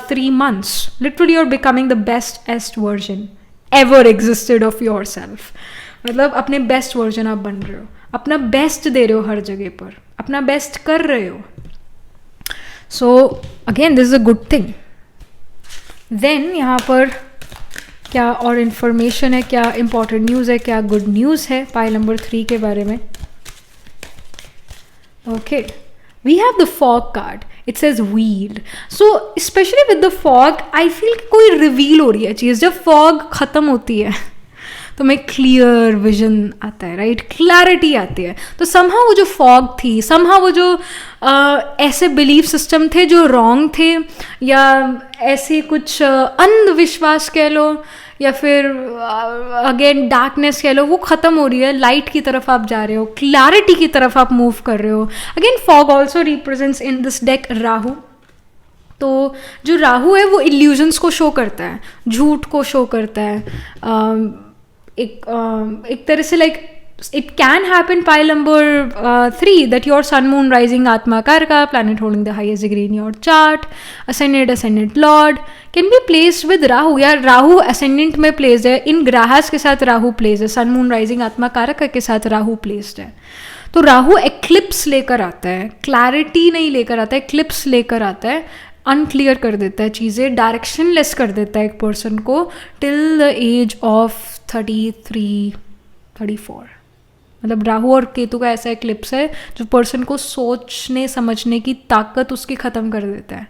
3 months. Literally you are becoming the bestest version ever existed of yourself. मतलब अपने बेस्ट वर्जन आप बन रहे हो, अपना बेस्ट दे रहे हो, हर जगह पर अपना बेस्ट कर रहे हो. So again this is a good thing. Then यहाँ पर क्या और इन्फॉर्मेशन है, क्या इंपॉर्टेंट न्यूज़ है, क्या गुड न्यूज़ है पाइल नंबर 3 के बारे में. Okay, we have the fog card. It says wheel. So specially with the fog I feel कोई रिवील हो रही है चीज़. जब फॉग ख़त्म होती है तो मैं क्लियर विजन आता है, राइट, क्लैरिटी आती है. तो समहाउ वो जो फॉग थी, समहाउ वो जो ऐसे बिलीफ सिस्टम थे जो रॉन्ग थे, या ऐसे कुछ अंधविश्वास कह लो, या फिर अगेन डार्कनेस कह लो, वो ख़त्म हो रही है. लाइट की तरफ आप जा रहे हो, क्लैरिटी की तरफ आप मूव कर रहे हो. Again fog also represents in this deck Rahu. तो जो राहु है वो इल्यूजन्स को शो करता है, झूठ को शो करता है. एक तरह से like it can happen pile number 3 that your sun moon rising atma karka planet holding the highest degree in your chart, ascendant lord can be placed with rahu. या राहु ascendant में placed है, इन ग्राहस के साथ राहु placed है, sun moon rising atma karaka के साथ Rahu placed है. तो राहु एक्लिप्स लेकर आता है, क्लैरिटी नहीं लेकर आता है, एक्लिप्स लेकर आता है, अनक्लियर कर देता है चीज़ें, डायरेक्शन लेस कर देता है एक पर्सन को टिल द एज ऑफ 33-34. मतलब राहु और केतु का ऐसा एक्लिप्स है जो पर्सन को सोचने समझने की ताकत उसकी ख़त्म कर देता है.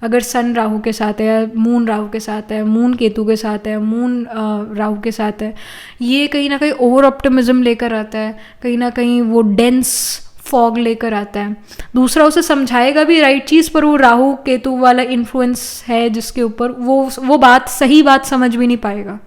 अगर सन राहु के साथ है, मून राहु के साथ है, मून केतु के साथ है, मून राहु के साथ है, ये कहीं ना कहीं ओवर ऑप्टिमिज्म लेकर आता है, कहीं ना कहीं वो डेंस फॉग लेकर आता है. दूसरा उसे समझाएगा भी राइट चीज़, पर वो राहु केतु वाला इन्फ्लुएंस है जिसके ऊपर वो बात सही बात समझ भी नहीं पाएगा.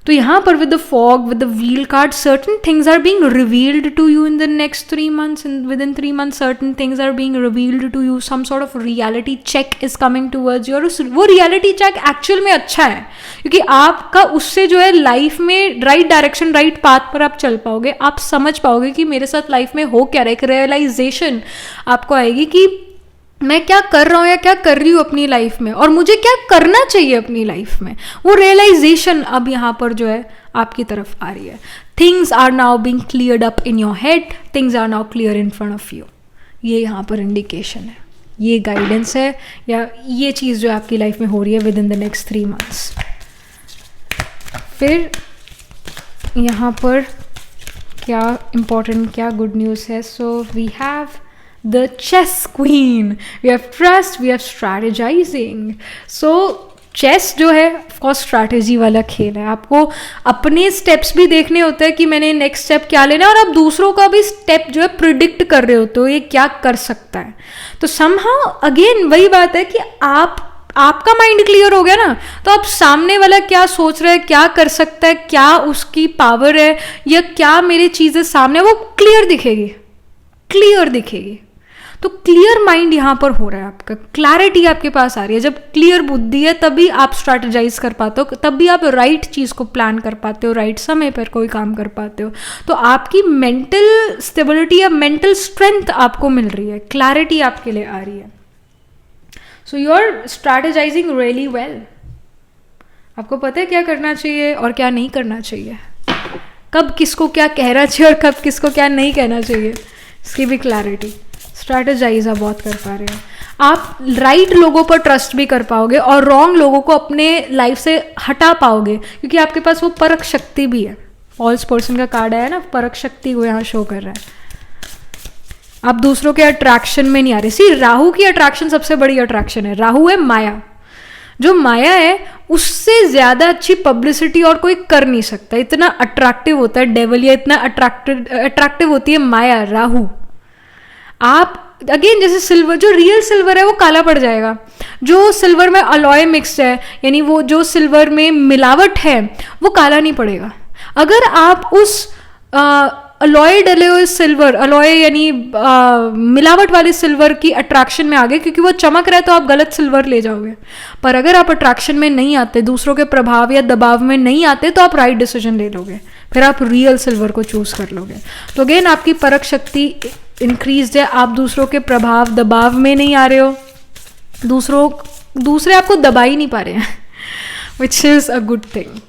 तो यहाँ पर with the fog, with the wheel card, certain things are being revealed to you in the next 3 months. And within 3 months certain things are being revealed to you. Some sort of reality check is coming towards you. और वो reality check actual में अच्छा है, क्योंकि आपका उससे जो है लाइफ में राइट डायरेक्शन, राइट पाथ पर आप चल पाओगे. आप समझ पाओगे कि मेरे साथ लाइफ में हो क्या रहा है. एक रियलाइजेशन आपको आएगी कि मैं क्या कर रहा हूँ या क्या कर रही हूँ अपनी लाइफ में, और मुझे क्या करना चाहिए अपनी लाइफ में. वो रियलाइजेशन अब यहाँ पर जो है आपकी तरफ आ रही है. Things are now being cleared up in your head, things are now clear in front of you. ये यहाँ पर इंडिकेशन है, ये गाइडेंस है, या ये चीज़ जो आपकी लाइफ में हो रही है with in the next 3 months. फिर यहाँ पर क्या इम्पोर्टेंट, क्या गुड न्यूज़ है. So we have the chess queen, we have trust, we have strategizing. So chess जो है ऑफकोर्स स्ट्रैटेजी वाला खेल है. आपको अपने स्टेप्स भी देखने होते हैं कि मैंने नेक्स्ट स्टेप क्या लेना है, और आप दूसरों का भी स्टेप जो है प्रिडिक्ट कर रहे होते हो ये क्या कर सकता है. तो समहाउ अगेन वही बात है कि आपका माइंड क्लियर हो गया ना, तो आप सामने वाला क्या सोच रहा है, क्या कर सकता है, क्या उसकी पावर है, या क्या मेरी चीज़ें सामने, वो क्लियर दिखेगी. तो क्लियर माइंड यहाँ पर हो रहा है, आपका क्लैरिटी आपके पास आ रही है. जब क्लियर बुद्धि है तभी आप स्ट्रैटेजाइज कर पाते हो, तभी आप राइट चीज़ को प्लान कर पाते हो, राइट समय पर कोई काम कर पाते हो. तो आपकी मेंटल स्टेबिलिटी या मेंटल स्ट्रेंथ आपको मिल रही है, क्लैरिटी आपके लिए आ रही है. So you are strategizing really well. आपको पता है क्या करना चाहिए और क्या नहीं करना चाहिए, कब किसको क्या कहना चाहिए और कब किसको क्या नहीं कहना चाहिए, इसकी भी क्लैरिटी. स्ट्रैटेजाइज आप बहुत कर पा रहे हो. आप राइट लोगों पर ट्रस्ट भी कर पाओगे और रॉन्ग लोगों को अपने लाइफ से हटा पाओगे, क्योंकि आपके पास वो परख शक्ति भी है. फॉल्स पर्सन का कार्ड है ना, परख शक्ति को यहाँ शो कर रहा है. आप दूसरों के अट्रैक्शन में नहीं आ रहे। सी राहु की अट्रैक्शन सबसे बड़ी अट्रैक्शन है। राहु है माया, जो माया है उससे ज्यादा अच्छी पब्लिसिटी और कोई कर नहीं सकता। इतना अट्रैक्टिव होता है डेविल, या इतना अट्रैक्टिव होती है माया, राहु। आप अगेन जैसे सिल्वर, जो रियल सिल्वर है वो काला पड़ जाएगा, जो सिल्वर में अलॉय मिक्स है, यानी वो जो सिल्वर में मिलावट है वो काला नहीं पड़ेगा। अगर आप उस अलॉय डले हुए सिल्वर, अलॉय यानी मिलावट वाले सिल्वर की अट्रैक्शन में आ गए, क्योंकि वो चमक रहा है तो आप गलत सिल्वर ले जाओगे। पर अगर आप अट्रैक्शन में नहीं आते, दूसरों के प्रभाव या दबाव में नहीं आते, तो आप राइट डिसीजन ले लोगे, फिर आप रियल सिल्वर को चूज कर लोगे। तो अगेन आपकी परख शक्ति इंक्रीज है, आप दूसरों के प्रभाव दबाव में नहीं आ रहे हो, दूसरे आपको दबा ही नहीं पा रहे हैं, which is a good thing.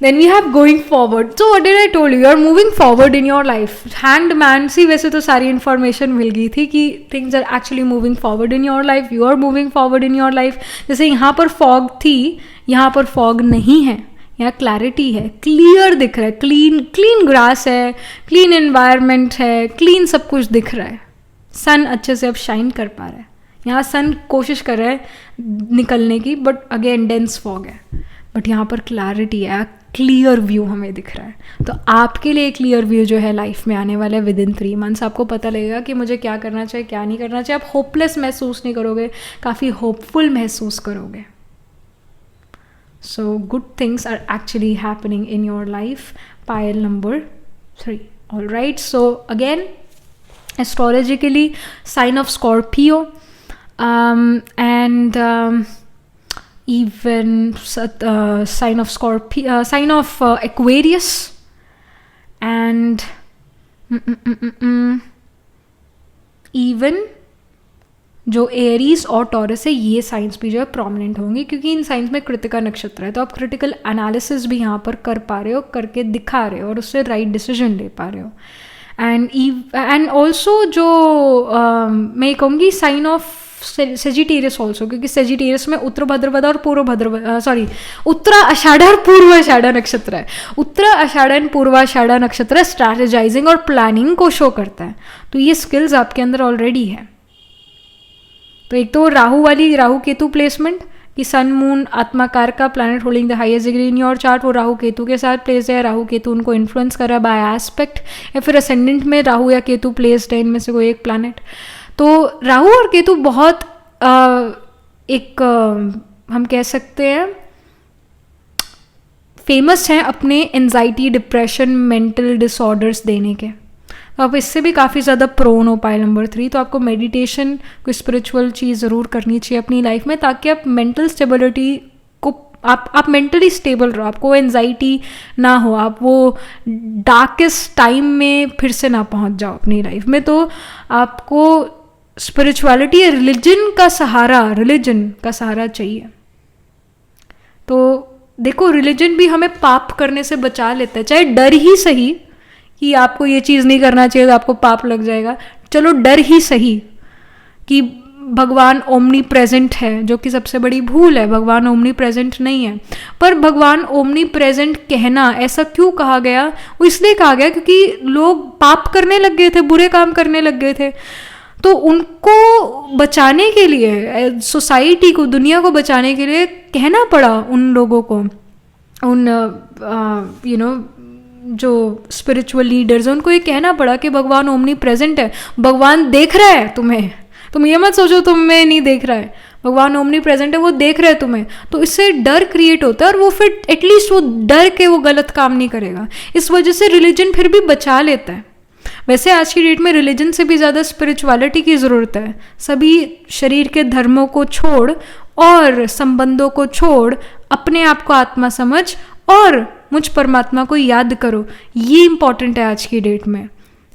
Then we have going forward. So what did I told you? You are moving forward in your life. Hanged man, सी वैसे तो सारी इन्फॉर्मेशन मिल गई थी कि things are actually moving forward in your life. You are moving forward in your life. जैसे यहाँ पर fog थी, यहाँ पर fog नहीं है, यहाँ क्लैरिटी है, क्लियर दिख रहा है, क्लीन ग्रास है, क्लीन एनवायरनमेंट है, क्लीन सब कुछ दिख रहा है। सन अच्छे से अब शाइन कर पा रहा है। यहाँ सन कोशिश कर रहा है निकलने की, बट अगेन डेंस फॉग है, बट यहाँ पर क्लैरिटी है, क्लियर व्यू हमें दिख रहा है। तो आपके लिए क्लियर व्यू जो है लाइफ में आने वाला है विद इन 3 months। आपको पता लगेगा कि मुझे क्या करना चाहिए, क्या नहीं करना चाहिए। आप होपलेस महसूस नहीं करोगे, काफ़ी होपफुल महसूस करोगे। So good things are actually happening in your life. Pile number 3। All right, so again astrologically sign of Scorpio and even sign of Scorpio, sign of Aquarius and even जो Aries और taurus है, ये science भी जो है prominent होंगे, क्योंकि in science में कृतिका नक्षत्र है। तो आप क्रिटिकल एनालिसिस भी यहाँ पर कर पा रहे हो, करके दिखा रहे हो और उससे राइट डिसीजन ले पा रहे हो। एंड ऑल्सो जो मैं कहूँगी साइन ऑफ सेजिटेरियस ऑल्सो, क्योंकि सेजिटेरियस में उत्तर भाद्रपद और पूर्व भाद्रपद उत्तरा आषाढ़ और पूर्व आषाढ़ नक्षत्र है। उत्तरा आषाढ़ एंड पूर्व आषाढ़ नक्षत्र स्ट्रैटेजाइजिंग और प्लानिंग को शो करता है। तो ये स्किल्स आपके अंदर ऑलरेडी है। तो एक तो राहु केतु प्लेसमेंट कि सन मून आत्माकार का planet holding the highest degree in your chart, वो राहु केतु के साथ प्लेस है। राहु केतु उनको इन्फ्लुएंस कर रहा है बाय एस्पेक्ट, या फिर असेंडेंट में राहु या केतु प्लेस्ड है, इनमें से कोई एक प्लैनेट। तो राहु और केतु बहुत हम कह सकते हैं फेमस हैं अपने एंजाइटी, डिप्रेशन, मेंटल डिसऑर्डर्स देने के। तो आप इससे भी काफ़ी ज़्यादा प्रोन हो पाए नंबर 3। तो आपको मेडिटेशन, कोई स्पिरिचुअल चीज़ ज़रूर करनी चाहिए अपनी लाइफ में, ताकि आप मेंटल स्टेबिलिटी को आप मेंटली स्टेबल रहो, आपको एंजाइटी ना हो, आप वो डार्केस्ट टाइम में फिर से ना पहुंच जाओ अपनी लाइफ में। तो आपको स्पिरिचुअलिटी या रिलीजन का सहारा चाहिए। तो देखो, रिलीजन भी हमें पाप करने से बचा लेता है, चाहे डर ही सही कि आपको ये चीज़ नहीं करना चाहिए तो आपको पाप लग जाएगा। चलो डर ही सही कि भगवान ओमनी प्रेजेंट है, जो कि सबसे बड़ी भूल है। भगवान ओमनी प्रेजेंट नहीं है, पर भगवान ओमनी प्रेजेंट कहना ऐसा क्यों कहा गया? वो इसलिए कहा गया क्योंकि लोग पाप करने लग गए थे, बुरे काम करने लग गए थे। तो उनको बचाने के लिए, सोसाइटी को, दुनिया को बचाने के लिए कहना पड़ा उन लोगों को, उन जो स्पिरिचुअल लीडर्स हैं, उनको ये कहना पड़ा कि भगवान ओमनी प्रेजेंट है, भगवान देख रहा है तुम्हें। तुम ये मत सोचो तुम्हें नहीं देख रहा है, भगवान ओमनी प्रेजेंट है, वो देख रहा है तुम्हें। तो इससे डर क्रिएट होता है, और वो फिर एटलीस्ट वो डर के वो गलत काम नहीं करेगा। इस वजह से रिलीजन फिर भी बचा लेता है। वैसे आज की डेट में रिलीजन से भी ज़्यादा स्पिरिचुअलिटी की ज़रूरत है। सभी शरीर के धर्मों को छोड़ और संबंधों को छोड़ अपने आप को आत्मा समझ और मुझ परमात्मा को याद करो, ये इंपॉर्टेंट है आज की डेट में।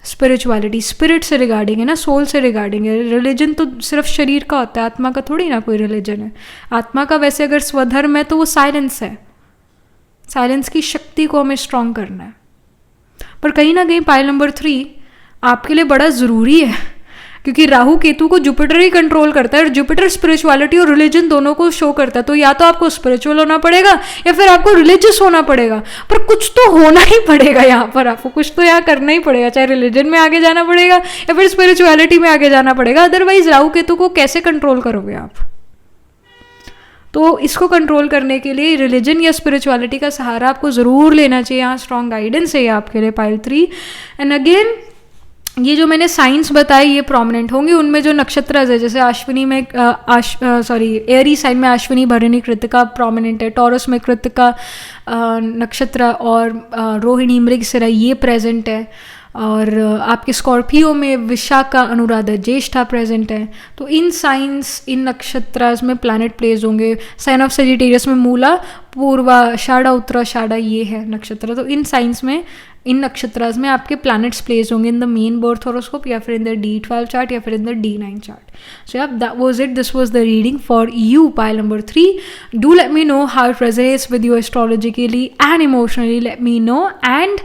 स्पिरिचुअलिटी स्पिरिट से रिगार्डिंग है ना, सोल से रिगार्डिंग है। रिलीजन तो सिर्फ शरीर का होता है, आत्मा का थोड़ी ना कोई रिलीजन है। आत्मा का वैसे अगर स्वधर्म है तो वो साइलेंस है, साइलेंस की शक्ति को हमें स्ट्रॉन्ग करना है। पर कहीं ना कहीं पाइल नंबर 3 आपके लिए बड़ा ज़रूरी है क्योंकि राहु केतु को जुपिटर ही कंट्रोल करता है और जुपिटर स्पिरिचुअलिटी और रिलीजन दोनों को शो करता है। तो या तो आपको स्पिरिचुअल होना पड़ेगा या फिर आपको रिलीजियस होना पड़ेगा, पर कुछ तो होना ही पड़ेगा यहाँ पर, आपको कुछ तो यहाँ करना ही पड़ेगा, चाहे रिलीजन में आगे जाना पड़ेगा या फिर स्पिरिचुअलिटी में आगे जाना पड़ेगा। अदरवाइज राहु केतु को कैसे कंट्रोल करोगे आप? तो इसको कंट्रोल करने के लिए रिलीजन या स्पिरिचुअलिटी का सहारा आपको ज़रूर लेना चाहिए। यहाँ स्ट्रॉन्ग गाइडेंस है आपके लिए पाइल 3। एंड अगेन ये जो मैंने साइंस बताए ये प्रोमिनेंट होंगे, उनमें जो नक्षत्र है जैसे अश्विनी में एरी साइन में अश्विनी भरणी कृतिका प्रोमिनेंट है, टॉरस में कृतिका नक्षत्र और रोहिणी मृगशिरा ये प्रेजेंट है, और आपके स्कॉर्पियो में विशाखा अनुराधा ज्येष्ठा प्रेजेंट है। तो इन साइंस इन नक्षत्रास में प्लैनेट प्लेस होंगे। साइन ऑफ सेजिटेरियस में मूला पूर्वाषाढ़ा उत्तराषाढ़ा ये है नक्षत्र। तो इन साइंस में इन नक्षत्रास में आपके प्लैनेट्स प्लेस होंगे इन द मेन बर्थ हॉरोस्कोप या फिर इन द D12 चार्ट या फिर in the D9 chart. So यार that was it, this was the reading for you pile number 3. Do let me know how it resonates with you astrologically and emotionally. Let me know, and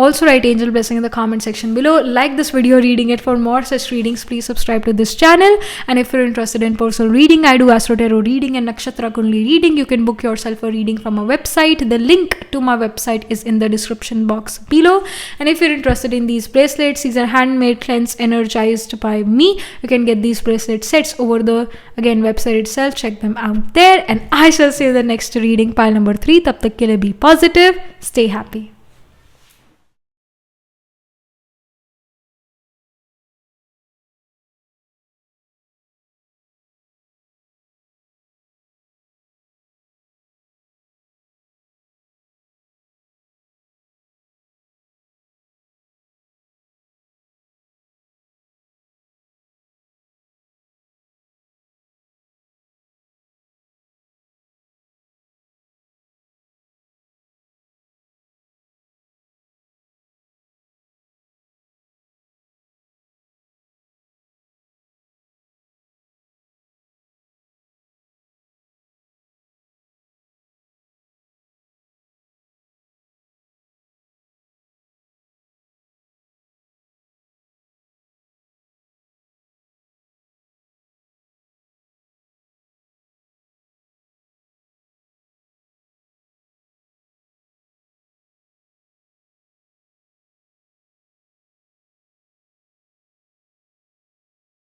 also write angel blessing in the comment section below. Like this video, reading it. For more such readings, please subscribe to this channel. And if you're interested in personal reading, I do astro tarot reading and nakshatra kundali reading. You can book yourself a reading from my website. The link to my website is in the description box below. And if you're interested in these bracelets, these are handmade, cleansed, energized by me. You can get these bracelet sets over the website itself. Check them out there, and I shall see you in the next reading, pile number 3. Tab tak ke liye be positive, stay happy.